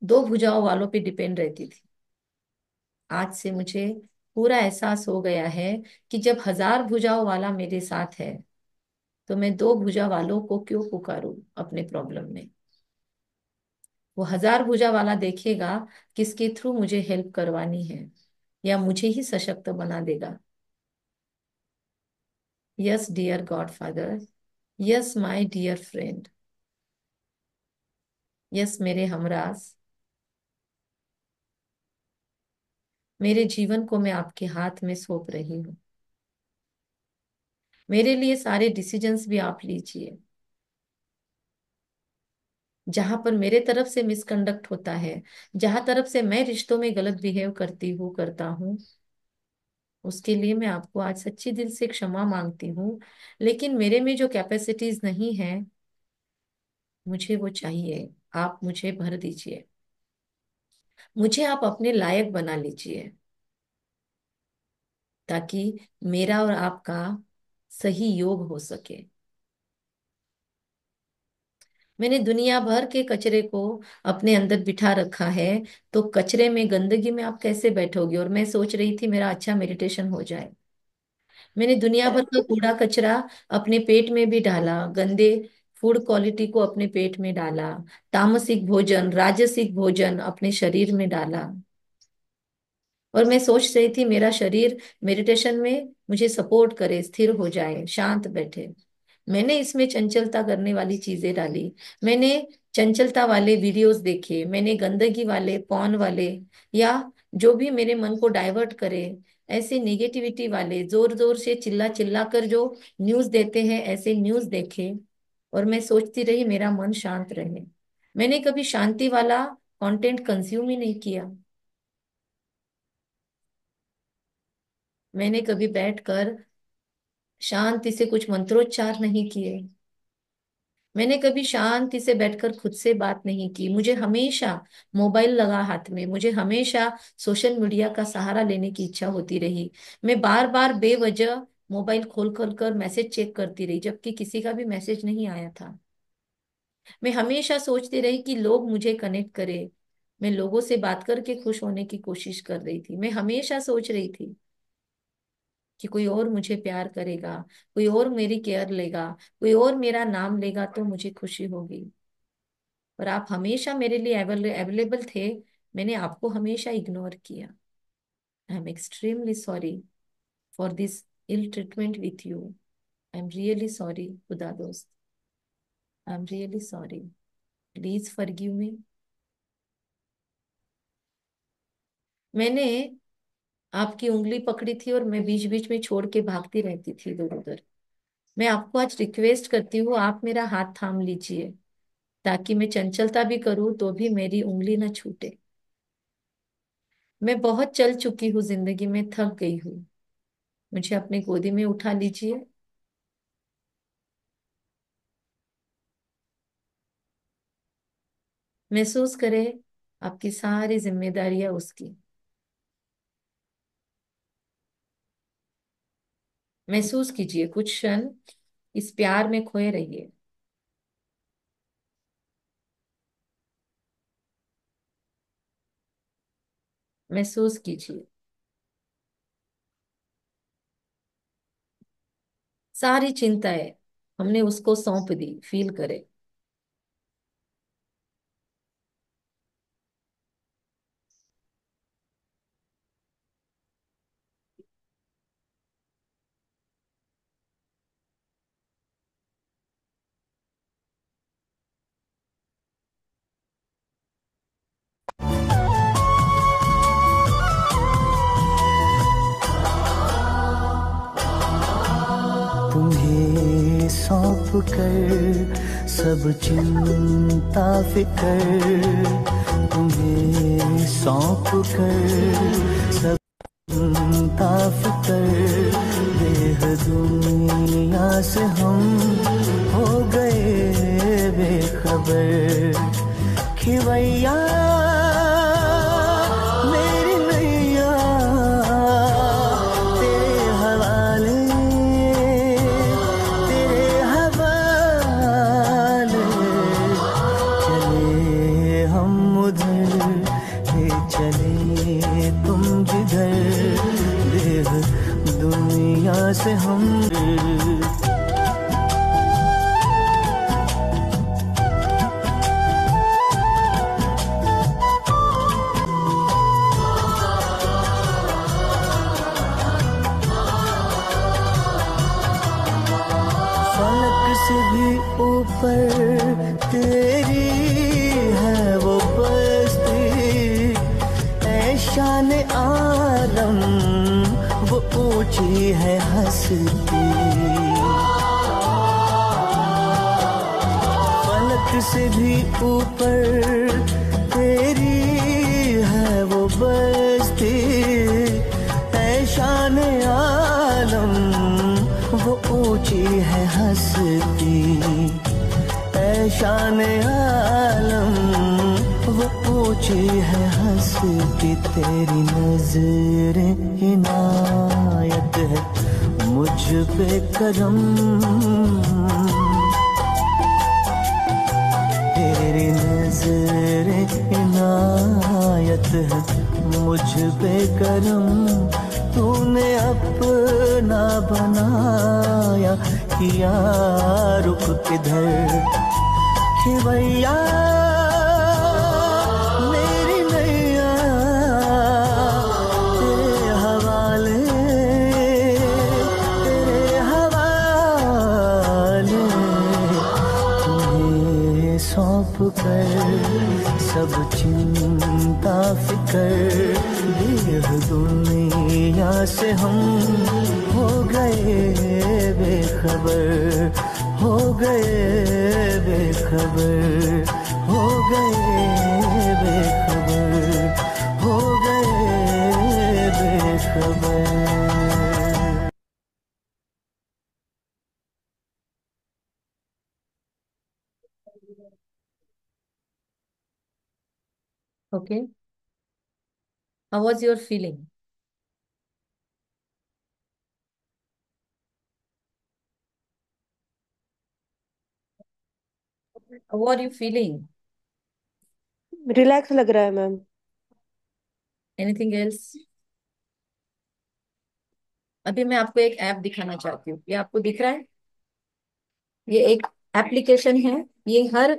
2 भुजाओं वालों पे डिपेंड रहती थी। आज से मुझे पूरा एहसास हो गया है कि जब हजार भुजाओं वाला मेरे साथ है, तो मैं 2 भुजा वालों को क्यों पुकारूं अपने प्रॉब्लम में। वो हजार भुजा वाला देखेगा किसके थ्रू मुझे हेल्प करवानी है, या मुझे ही सशक्त बना देगा। Yes dear God father, yes my dear friend, yes मेरे हमराज, मेरे जीवन को मैं आपके हाथ में सौंप रही हूँ। मेरे लिए सारे डिसीजंस भी आप लीजिए। जहां पर मेरे तरफ से मिसकंडक्ट होता है, जहां तरफ से मैं रिश्तों में गलत बिहेव करती हूँ, करता हूँ, उसके लिए मैं आपको आज सच्ची दिल से क्षमा मांगती हूँ। लेकिन मेरे में जो कैपेसिटीज नहीं है, मुझे वो चाहिए। आप मुझे भर दीजिए, मुझे आप अपने लायक बना लीजिए। ताकि मेरा और आपका सही योग हो सके। मैंने दुनिया भर के कचरे को अपने अंदर बिठा रखा है, तो कचरे में, गंदगी में आप कैसे बैठोगे। और मैं सोच रही थी मेरा अच्छा मेडिटेशन हो जाए। मैंने दुनिया भर का कूड़ा कचरा अपने पेट में भी डाला, गंदे फूड क्वालिटी को अपने पेट में डाला, तामसिक भोजन, राजसिक भोजन अपने शरीर में डाला। और मैं सोच रही थी मेरा शरीर मेडिटेशन में मुझे सपोर्ट करे, स्थिर हो जाए, शांत बैठे। मैंने इसमें चंचलता करने वाली चीजें डाली। मैंने चंचलता वाले वीडियोस देखे, मैंने गंदगी वाले, पॉर्न वाले, या जो भी मेरे मन को डाइवर्ट करे, ऐसे निगेटिविटी वाले, जोर जोर से चिल्ला चिल्ला कर जो न्यूज देते हैं, ऐसे न्यूज देखे। और मैं सोचती रही मेरा मन शांत रहे। मैंने कभी शांति वाला कंटेंट कंज्यूम ही नहीं किया। मैंने कभी बैठकर शांति से कुछ मंत्रोच्चार नहीं किए। मैंने कभी शांति से बैठकर खुद से बात नहीं की। मुझे हमेशा मोबाइल लगा हाथ में, मुझे हमेशा सोशल मीडिया का सहारा लेने की इच्छा होती रही। मैं बार बार बेवजह मोबाइल खोल खोल कर मैसेज चेक करती रही, जबकि किसी का भी मैसेज नहीं आया था। मैं हमेशा सोचती रही कि लोग मुझे कनेक्ट करें। मैं लोगों से बात करके खुश होने की कोशिश कर रही थी। मैं हमेशा सोच रही थी कि कोई और मुझे प्यार करेगा, कोई और मेरी केयर लेगा, कोई और मेरा नाम लेगा तो मुझे खुशी होगी। और आप हमेशा मेरे लिए अवेलेबल थे। मैंने आपको हमेशा इग्नोर किया। I am extremely sorry for this ill treatment with you. I am really sorry खुदा दोस्त। I am really sorry. Please forgive me. मैंने आपकी उंगली पकड़ी थी और मैं बीच बीच में छोड़ के भागती रहती थी इधर उधर। मैं आपको आज रिक्वेस्ट करती हूँ, आप मेरा हाथ थाम लीजिए, ताकि मैं चंचलता भी करूँ तो भी मेरी उंगली न छूटे। मैं बहुत चल चुकी हूँ जिंदगी में, थक गई हूँ। मुझे अपनी गोदी में उठा लीजिए। महसूस करें आपकी सारी जिम्मेदारियां उसकी। महसूस कीजिए कुछ क्षण, इस प्यार में खोए रहिए। महसूस कीजिए सारी चिंताएं हमने उसको सौंप दी। फील करें। तुम्हें सौंप कर सब चिंता फिकर, तुम्हें सौंप कर सब चिंता फिकर, देह दुनिया से हम हो गए बेखबर। खिवैया मेरी नैया तेरे हवाले, तेरे हवाले। चले हम उधर, ले चले तुम जिधर, देह दुनिया से हम। फलक से भी ऊपर तेरी है वो बस्ती, ऐ शान आलम वो ऊंची है हस्ती। फलक से भी ऊपर तेरी है वो बस्ती, ऐ शान आलम वो ऊंची है हस्ती, ऐ शान आलम वो ऊंची है हंसती तेरी नजरें, इनायत है मुझ पे करम, तेरी नजरें इनायत है मुझ पे करम, तूने अपना बनाया किया रुख किधर, खिवैया मेरी नैया तेरे हवाले, तेरे हवाले, तुम्हें सौंप कर सब चिंता फिकर, देह दुनिया से हम हो गए बेखबर, हो गए बेखबर, हो गए बेखबर, हो गए बेखबर। Okay, how was your feeling? How are you feeling? Relax लग रहा है मैम। Anything else? अभी मैं आपको एक ऐप दिखाना चाहती हूँ, ये आपको दिख रहा है? ये एक एप्लीकेशन है, ये हर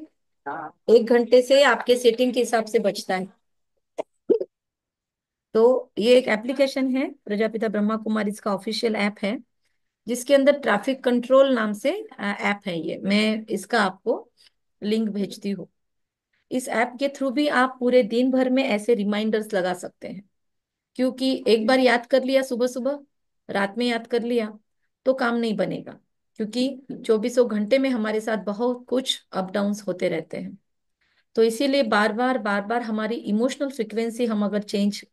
1 घंटे से आपके सेटिंग के हिसाब से बचता है। तो ये एक एप्लीकेशन है, प्रजापिता ब्रह्मा कुमारी इसका ऑफिशियल ऐप है, जिसके अंदर ट्रैफिक कंट्रोल नाम से ऐप है। ये मैं इसका आपको लिंक भेजती हूँ। इस ऐप के थ्रू भी आप पूरे दिन भर में ऐसे रिमाइंडर्स लगा सकते हैं, क्योंकि एक बार याद कर लिया सुबह सुबह, रात में याद कर लिया तो काम नहीं बनेगा, क्योंकि 24 घंटे में हमारे साथ बहुत कुछ अप डाउन्स होते रहते हैं। तो इसीलिए बार बार हमारी इमोशनल फ्रिक्वेंसी हम अगर चेंज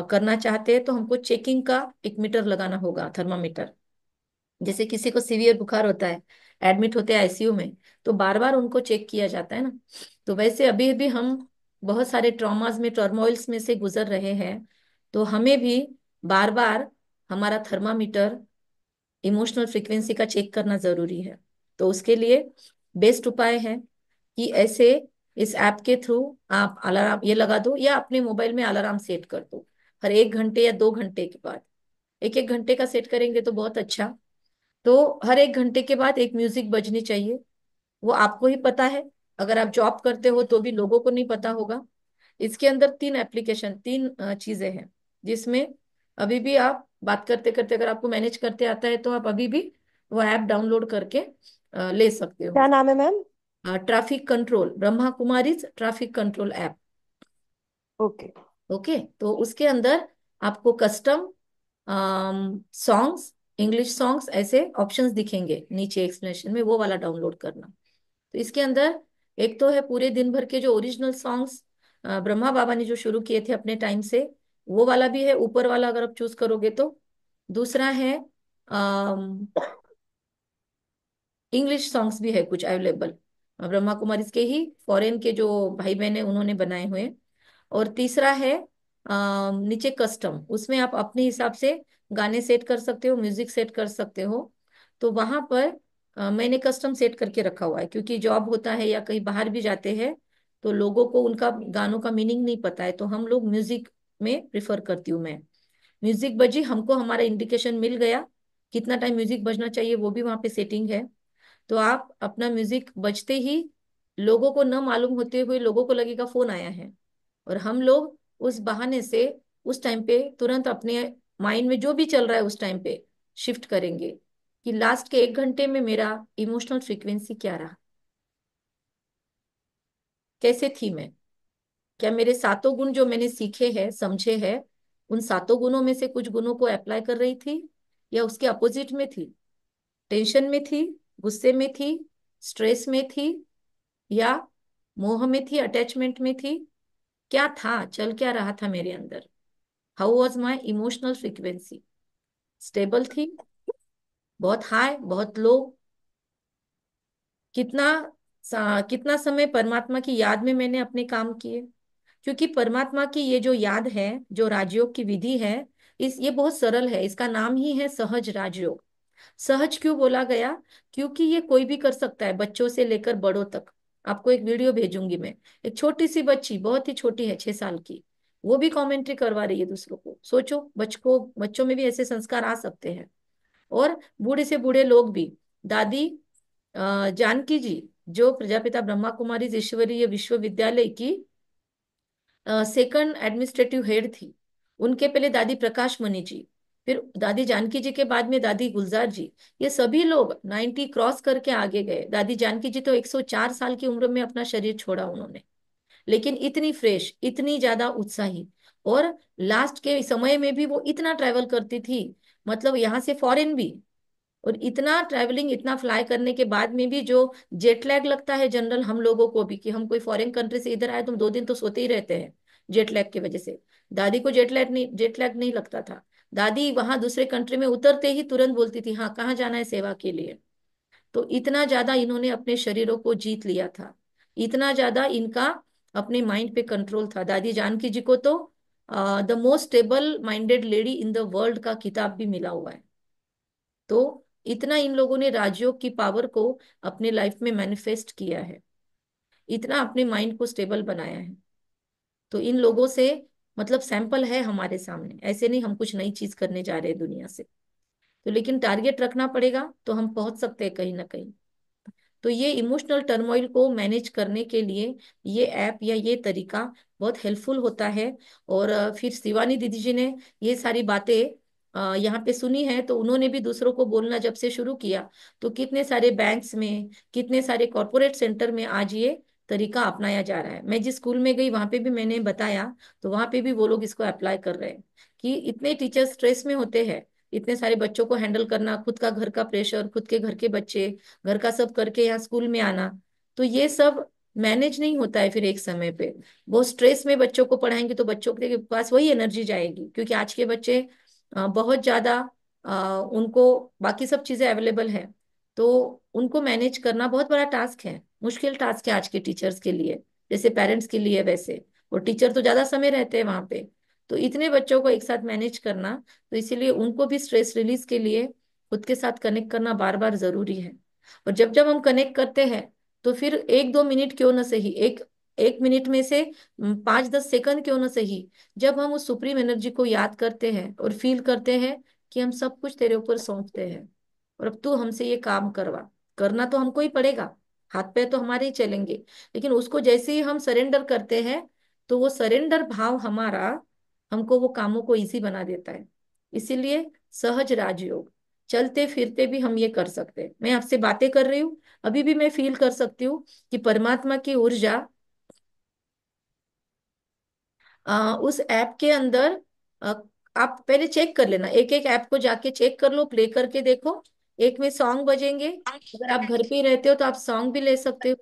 करना चाहते हैं तो हमको चेकिंग का एक मीटर लगाना होगा, थर्मामीटर। जैसे किसी को सीवियर बुखार होता है, एडमिट होते हैं आईसीयू में, तो बार बार उनको चेक किया जाता है ना। तो वैसे अभी अभी हम बहुत सारे ट्रॉमास में, टर्मोइल्स में से गुजर रहे हैं, तो हमें भी बार बार हमारा थर्मामीटर, इमोशनल फ्रिक्वेंसी का चेक करना जरूरी है। तो उसके लिए बेस्ट उपाय है कि ऐसे इस ऐप के थ्रू आप अलार्म ये लगा दो, या अपने मोबाइल में अलार्म सेट कर दो। हर 1 घंटे या 2 घंटे के बाद, 1 1 घंटे का सेट करेंगे तो बहुत अच्छा। तो हर 1 घंटे के बाद एक म्यूजिक बजनी चाहिए, वो आपको ही पता है। अगर आप जॉब करते हो तो भी लोगों को नहीं पता होगा। इसके अंदर 3 एप्लीकेशन, 3 चीजें हैं, जिसमें अभी भी आप बात करते करते, अगर आपको मैनेज करते आता है तो आप अभी भी वो ऐप डाउनलोड करके ले सकते हो। क्या नाम है ma'am? Traffic control, Brahma Kumari traffic control app. Okay. Okay, तो उसके अंदर आपको कस्टम सॉन्ग्स, इंग्लिश सॉन्ग्स, ऐसे ऑप्शंस दिखेंगे नीचे एक्सप्लेनेशन में, वो वाला डाउनलोड करना। तो इसके अंदर एक तो है पूरे दिन भर के जो ओरिजिनल सॉन्ग्स ब्रह्मा बाबा ने जो शुरू किए थे अपने टाइम से, वो वाला भी है, ऊपर वाला अगर आप चूज करोगे तो। दूसरा है इंग्लिश सॉन्ग्स भी है कुछ अवेलेबल, ब्रह्मा कुमारी के ही फॉरेन के जो भाई बहन है उन्होंने बनाए हुए। और तीसरा है नीचे कस्टम, उसमें आप अपने हिसाब से गाने सेट कर सकते हो, म्यूजिक सेट कर सकते हो। तो वहां पर मैंने कस्टम सेट करके रखा हुआ है, क्योंकि जॉब होता है या कहीं बाहर भी जाते हैं तो लोगों को उनका गानों का मीनिंग नहीं पता है, तो हम लोग म्यूजिक में प्रिफर करती हूँ मैं। म्यूजिक बजी, हमको हमारा इंडिकेशन मिल गया कितना टाइम म्यूजिक बजना चाहिए, वो भी वहां पे सेटिंग है। तो आप अपना म्यूजिक बजते ही, लोगों को न मालूम होते हुए लोगों को लगेगा फोन आया है, और हम लोग उस बहाने से उस टाइम पे तुरंत अपने माइंड में जो भी चल रहा है उस टाइम पे शिफ्ट करेंगे कि लास्ट के 1 घंटे में मेरा इमोशनल फ्रीक्वेंसी क्या रहा, कैसे थी मैं, क्या मेरे 7 गुण जो मैंने सीखे हैं, समझे हैं, उन 7 गुणों में से कुछ गुणों को अप्लाई कर रही थी, या उसके अपोजिट में थी, टेंशन में थी, गुस्से में थी, स्ट्रेस में थी, या मोह में थी, अटैचमेंट में थी, क्या था, चल क्या रहा था मेरे अंदर। How was my emotional frequency? Stable थी, बहुत हाई, बहुत लो? कितना कितना समय परमात्मा की याद में मैंने अपने काम किए, क्योंकि परमात्मा की ये जो याद है, जो राजयोग की विधि है, इस ये बहुत सरल है, इसका नाम ही है सहज राजयोग। सहज क्यों बोला गया? क्योंकि ये कोई भी कर सकता है, बच्चों से लेकर बड़ों तक। आपको एक वीडियो भेजूंगी मैं, एक छोटी सी बच्ची, बहुत ही छोटी है, 6 साल की, वो भी कमेंट्री करवा रही है दूसरों को। सोचो, बच्चों में भी ऐसे संस्कार आ सकते हैं। और बूढ़े से बूढ़े लोग भी। दादी जानकी जी, जो प्रजापिता ब्रह्मा कुमारी ईश्वरीय विश्वविद्यालय की सेकंड एडमिनिस्ट्रेटिव हेड थी, उनके पहले दादी प्रकाश मणि जी, फिर दादी जानकी जी के बाद में दादी गुलजार जी, ये सभी लोग 90 क्रॉस करके आगे गए। दादी जानकी जी तो 104 साल की उम्र में अपना शरीर छोड़ा उन्होंने, लेकिन इतनी फ्रेश, इतनी ज्यादा उत्साही। और लास्ट के समय में भी वो इतना ट्रैवल करती थी, मतलब यहाँ से फॉरेन भी। और इतना ट्रैवलिंग, इतना फ्लाई करने के बाद में भी जो जेट लैग लगता है जनरल हम लोगों को भी, कि हम कोई फॉरेन कंट्री से इधर आए तो हम 2 दिन तो सोते ही रहते हैं जेट लैग की वजह से। दादी को जेट लैग नहीं लगता था। दादी वहां दूसरे कंट्री में उतरते ही तुरंत बोलती थी, हाँ कहाँ जाना है सेवा के लिए। तो इतना ज्यादा इन्होंने अपने शरीरों को जीत लिया था, इतना ज्यादा इनका अपने माइंड पे कंट्रोल था। दादी जानकी जी को तो the most stable minded lady in the world का खिताब भी मिला हुआ है। तो इतना इन लोगों ने राजयोग की पावर को अपने लाइफ में मैनिफेस्ट किया है, इतना अपने माइंड को स्टेबल बनाया है। तो इन लोगों से, मतलब सैंपल है हमारे सामने, ऐसे नहीं हम कुछ नई चीज करने जा रहे हैं दुनिया से। तो लेकिन टारगेट रखना पड़ेगा तो हम पहुंच सकते हैं कहीं ना कहीं। तो ये इमोशनल टर्मोइल को मैनेज करने के लिए ये ऐप या ये तरीका बहुत हेल्पफुल होता है। और फिर शिवानी दीदी जी ने ये सारी बातें यहाँ पे सुनी है, तो उन्होंने भी दूसरों को बोलना जब से शुरू किया, तो कितने सारे बैंक्स में, कितने सारे कॉरपोरेट सेंटर में आज ये तरीका अपनाया जा रहा है। मैं जिस स्कूल में गई वहां पे भी मैंने बताया, तो वहां पे भी वो लोग इसको अप्लाई कर रहे हैं। कि इतने टीचर स्ट्रेस में होते हैं, इतने सारे बच्चों को हैंडल करना, खुद का घर का प्रेशर, खुद के घर के बच्चे, घर का सब करके यहाँ स्कूल में आना, तो ये सब मैनेज नहीं होता है। फिर एक समय पे वो स्ट्रेस में बच्चों को पढ़ाएंगे तो बच्चों के पास वही एनर्जी जाएगी, क्योंकि आज के बच्चे बहुत ज्यादा उनको बाकी सब चीजें अवेलेबल है। तो उनको मैनेज करना बहुत बड़ा टास्क है, मुश्किल टास्क है आज के टीचर्स के लिए, जैसे पेरेंट्स के लिए वैसे। और टीचर तो ज्यादा समय रहते हैं वहां पे, तो इतने बच्चों को एक साथ मैनेज करना, तो इसीलिए उनको भी स्ट्रेस रिलीज के लिए खुद के साथ कनेक्ट करना बार बार जरूरी है। और जब जब हम कनेक्ट करते हैं, तो फिर 1-2 मिनट क्यों ना सही, एक एक मिनट में से 5-10 सेकंड क्यों ना सही, जब हम उस सुप्रीम एनर्जी को याद करते हैं और फील करते हैं कि हम सब कुछ तेरे ऊपर सौंपते हैं, और अब तू हमसे ये काम करवा। करना तो हमको ही पड़ेगा, हाथ पैर तो हमारे ही चलेंगे, लेकिन उसको जैसे ही हम सरेंडर करते हैं, तो वो सरेंडर भाव हमारा हमको वो कामों को इजी बना देता है। इसीलिए सहज राजयोग, चलते फिरते भी हम ये कर सकते हैं। मैं आपसे बातें कर रही हूँ, अभी भी मैं फील कर सकती हूँ कि परमात्मा की ऊर्जा उस ऐप के अंदर। आ, आप पहले चेक कर लेना, एक एक ऐप को जाके चेक कर लो, प्ले करके देखो। एक में सॉन्ग बजेंगे, अगर आप घर पे ही रहते हो तो आप सॉन्ग भी ले सकते हो।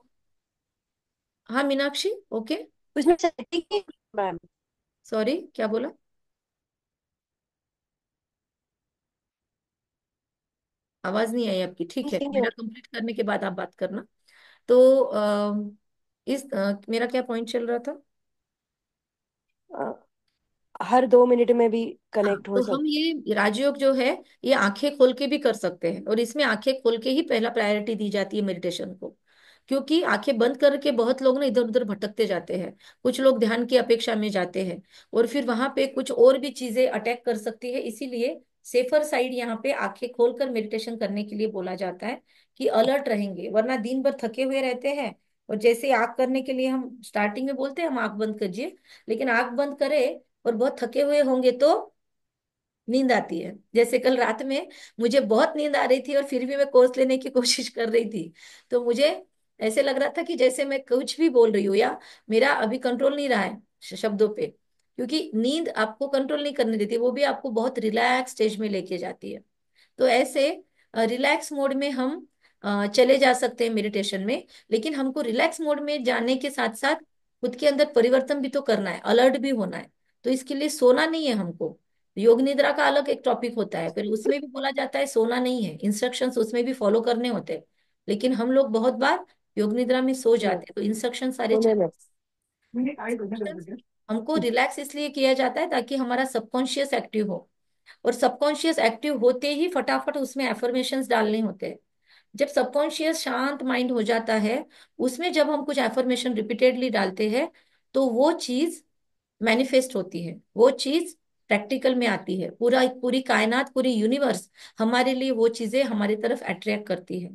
हाँ मीनाक्षी, ओके। उसमें सेटिंग है मैम? सॉरी, क्या बोला? आवाज नहीं आई आपकी, ठीक है, मेरा कंप्लीट करने के बाद आप बात करना। तो मेरा क्या पॉइंट चल रहा था? हर 2 मिनट में भी हाँ, कनेक्ट हो तो हम सकते। ये राजयोग जो है, ये आंखें खोल के भी कर सकते हैं, और इसमें आंखें खोल के ही पहला प्रायोरिटी दी जाती है मेडिटेशन को। क्योंकि आंखें बंद करके बहुत लोग ना इधर उधर भटकते जाते हैं, कुछ लोग ध्यान की अपेक्षा में जाते हैं, और फिर वहां पे कुछ और भी चीजें अटैक कर सकती है। इसीलिए सेफर साइड यहाँ पे आंखें खोलकर मेडिटेशन करने के लिए बोला जाता है, कि अलर्ट रहेंगे, वरना दिन भर थके हुए रहते हैं। और जैसे आंख करने के लिए हम स्टार्टिंग में बोलते हैं हम आंख बंद कीजिए, लेकिन आंख बंद करे और बहुत थके हुए होंगे तो नींद आती है। जैसे कल रात में मुझे बहुत नींद आ रही थी, और फिर भी मैं कोर्स लेने की कोशिश कर रही थी। तो मुझे ऐसे लग रहा था कि जैसे मैं कुछ भी बोल रही हूँ, या मेरा अभी कंट्रोल नहीं रहा है शब्दों पे, क्योंकि नींद आपको कंट्रोल नहीं करने देती, वो भी आपको बहुत रिलैक्स स्टेज में लेके जाती है। तो ऐसे रिलैक्स मोड में हम चले जा सकते हैं मेडिटेशन में। लेकिन हमको रिलैक्स मोड में जाने के साथ साथ खुद के अंदर परिवर्तन भी तो करना है, अलर्ट भी होना है। तो इसके लिए सोना नहीं है हमको। योग निद्रा का अलग एक टॉपिक होता है, फिर उसमें भी बोला जाता है सोना नहीं है, इंस्ट्रक्शंस उसमें भी फॉलो करने होते हैं। लेकिन हम लोग बहुत बार योग निद्रा में सो हम्म, जाते हैं, तो इंस्ट्रक्शन सारे तो चल, मैंने हमको रिलैक्स इसलिए किया जाता है ताकि हमारा सबकॉन्शियस एक्टिव हो, और सबकॉन्शियस एक्टिव होते ही फटाफट उसमें एफर्मेशंस डालने होते हैं। जब सबकॉन्शियस शांत माइंड हो जाता है, उसमें जब हम कुछ एफर्मेशन रिपीटेडली डालते हैं, तो वो चीज मैनिफेस्ट होती है, वो चीज प्रैक्टिकल में आती है। पूरी कायनात, पूरी यूनिवर्स हमारे लिए वो चीजें हमारी तरफ अट्रैक्ट करती है।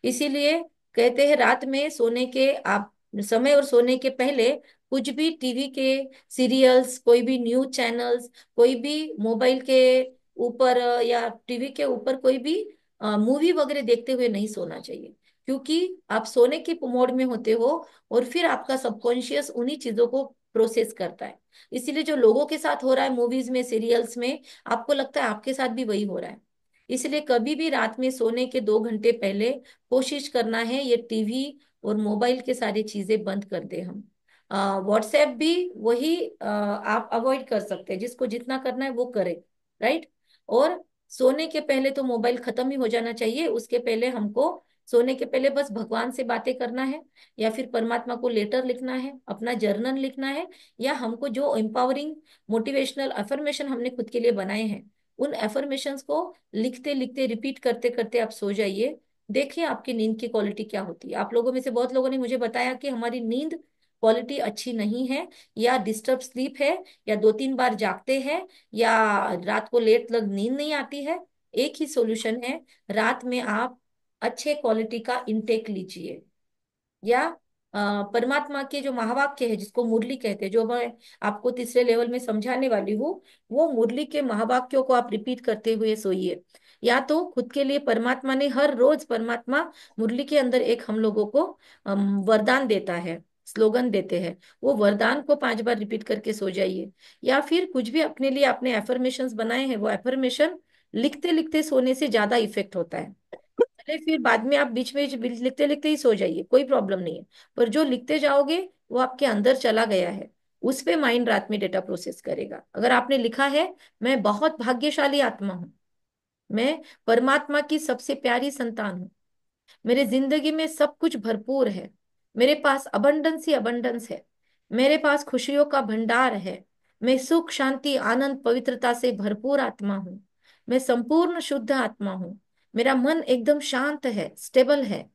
इसीलिए कहते हैं रात में सोने के आप समय और सोने के पहले कुछ भी टीवी के सीरियल्स, कोई भी न्यूज चैनल्स, कोई भी मोबाइल के ऊपर या टीवी के ऊपर कोई भी मूवी वगैरह देखते हुए नहीं सोना चाहिए। क्योंकि आप सोने के मोड में होते हो, और फिर आपका सबकॉन्शियस उन्हीं चीजों को प्रोसेस करता है। इसीलिए जो लोगों के साथ हो रहा है मूवीज में, सीरियल्स में, आपको लगता है आपके साथ भी वही हो रहा है। इसलिए कभी भी रात में सोने के 2 घंटे पहले कोशिश करना है ये टीवी और मोबाइल के सारी चीजें बंद कर दे हम। व्हाट्सएप भी वही आप अवॉइड कर सकते हैं, जिसको जितना करना है वो करे, राइट। और सोने के पहले तो मोबाइल खत्म ही हो जाना चाहिए। उसके पहले हमको सोने के पहले बस भगवान से बातें करना है, या फिर परमात्मा को लेटर लिखना है, अपना जर्नल लिखना है, या हमको जो एम्पावरिंग मोटिवेशनल अफर्मेशन हमने खुद के लिए बनाए हैं, उन अफर्मेशंस को लिखते लिखते रिपीट करते करते आप सो जाइए। देखिए आपकी नींद की क्वालिटी क्या होती है। आप लोगों में से बहुत लोगों ने मुझे बताया कि हमारी नींद क्वालिटी अच्छी नहीं है, या डिस्टर्ब स्लीप है, या 2-3 बार जागते हैं, या रात को लेट तक नींद नहीं आती है। एक ही सॉल्यूशन है, रात में आप अच्छे क्वालिटी का इंटेक लीजिए। या परमात्मा के जो महावाक्य है, जिसको मुरली कहते हैं, जो मैं आपको तीसरे लेवल में समझाने वाली हूँ, वो मुरली के महावाक्यों को आप रिपीट करते हुए सोइए। या तो खुद के लिए परमात्मा ने हर रोज, परमात्मा मुरली के अंदर एक हम लोगों को वरदान देता है, स्लोगन देते हैं, वो वरदान को 5 बार रिपीट करके सो जाइए। या फिर कुछ भी अपने लिए आपने एफर्मेशंस बनाए हैं, वो एफर्मेशन लिखते लिखते सोने से ज्यादा इफेक्ट होता है। अरे फिर बाद में आप बीच में लिखते लिखते ही सो जाइए, कोई प्रॉब्लम नहीं है। पर जो लिखते जाओगे वो आपके अंदर चला गया है, उस पे माइंड रात में डेटा प्रोसेस करेगा। अगर आपने लिखा है, मैं बहुत भाग्यशाली आत्मा हूँ, मैं परमात्मा की सबसे प्यारी संतान हूँ, मेरे जिंदगी में सब कुछ भरपूर है, मेरे पास अबंडेंस ही अबंडेंस है, मेरे पास खुशियों का भंडार है, मैं सुख, शांति, आनंद, पवित्रता से भरपूर आत्मा हूँ, मैं संपूर्ण शुद्ध आत्मा हूँ, मेरा मन एकदम शांत है, स्टेबल है,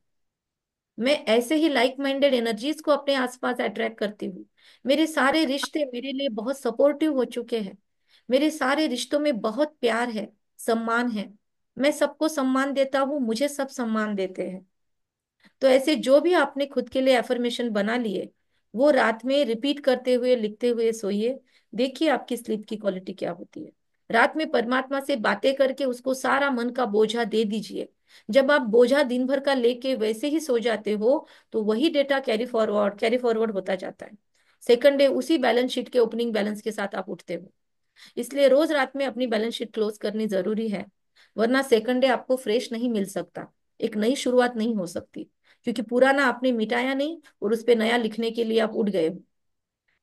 मैं ऐसे ही लाइक माइंडेड एनर्जीज को अपने आसपास अट्रैक्ट करती हूँ, मेरे सारे रिश्ते मेरे लिए बहुत सपोर्टिव हो चुके हैं, मेरे सारे रिश्तों में बहुत प्यार है, सम्मान है, मैं सबको सम्मान देता हूँ, मुझे सब सम्मान देते हैं। तो ऐसे जो भी आपने खुद के लिए एफर्मेशन बना लिए, वो रात में रिपीट करते हुए, लिखते हुए सोइए। देखिए आपकी स्लीप की क्वालिटी क्या होती है। रात में परमात्मा से बातें करके उसको सारा मन का बोझा दे दीजिए। जब आप बोझा दिन भर का लेके वैसे ही सो जाते हो, तो वही डेटा कैरी फॉरवर्ड होता जाता है। सेकंड डे उसी बैलेंस शीट के ओपनिंग बैलेंस के साथ आप उठते हो। इसलिए रोज रात में अपनी बैलेंस शीट क्लोज करनी जरूरी है, वरना सेकंड डे आपको फ्रेश नहीं मिल सकता, एक नई शुरुआत नहीं हो सकती। क्योंकि पुराना आपने मिटाया नहीं, और उस पे नया लिखने के लिए आप उठ गए हो।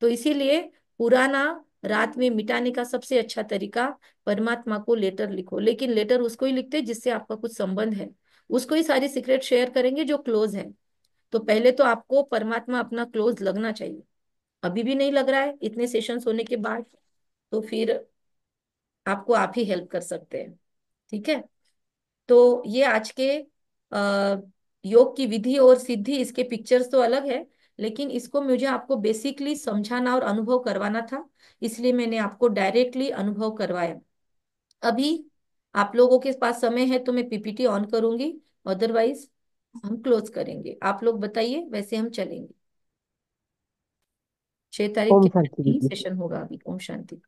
तो इसीलिए पुराना रात में मिटाने का सबसे अच्छा तरीका, परमात्मा को लेटर लिखो। लेकिन लेटर उसको ही लिखते जिससे आपका कुछ संबंध है, उसको ही सारी सीक्रेट शेयर करेंगे जो क्लोज है। तो पहले तो आपको परमात्मा अपना क्लोज लगना चाहिए। अभी भी नहीं लग रहा है इतने सेशंस होने के बाद, तो फिर आपको आप ही हेल्प कर सकते हैं। ठीक है। तो ये आज के आ, योग की विधि और सिद्धि, इसके पिक्चर्स तो अलग है, लेकिन इसको मुझे आपको बेसिकली समझाना और अनुभव करवाना था, इसलिए मैंने आपको डायरेक्टली अनुभव करवाया। अभी आप लोगों के पास समय है तो मैं पीपीटी ऑन करूंगी, अदरवाइज हम क्लोज करेंगे। आप लोग बताइए, वैसे हम चलेंगे। 6 तारीख ओम के शांति ही दीदी। सेशन होगा अभी। ओम शांति।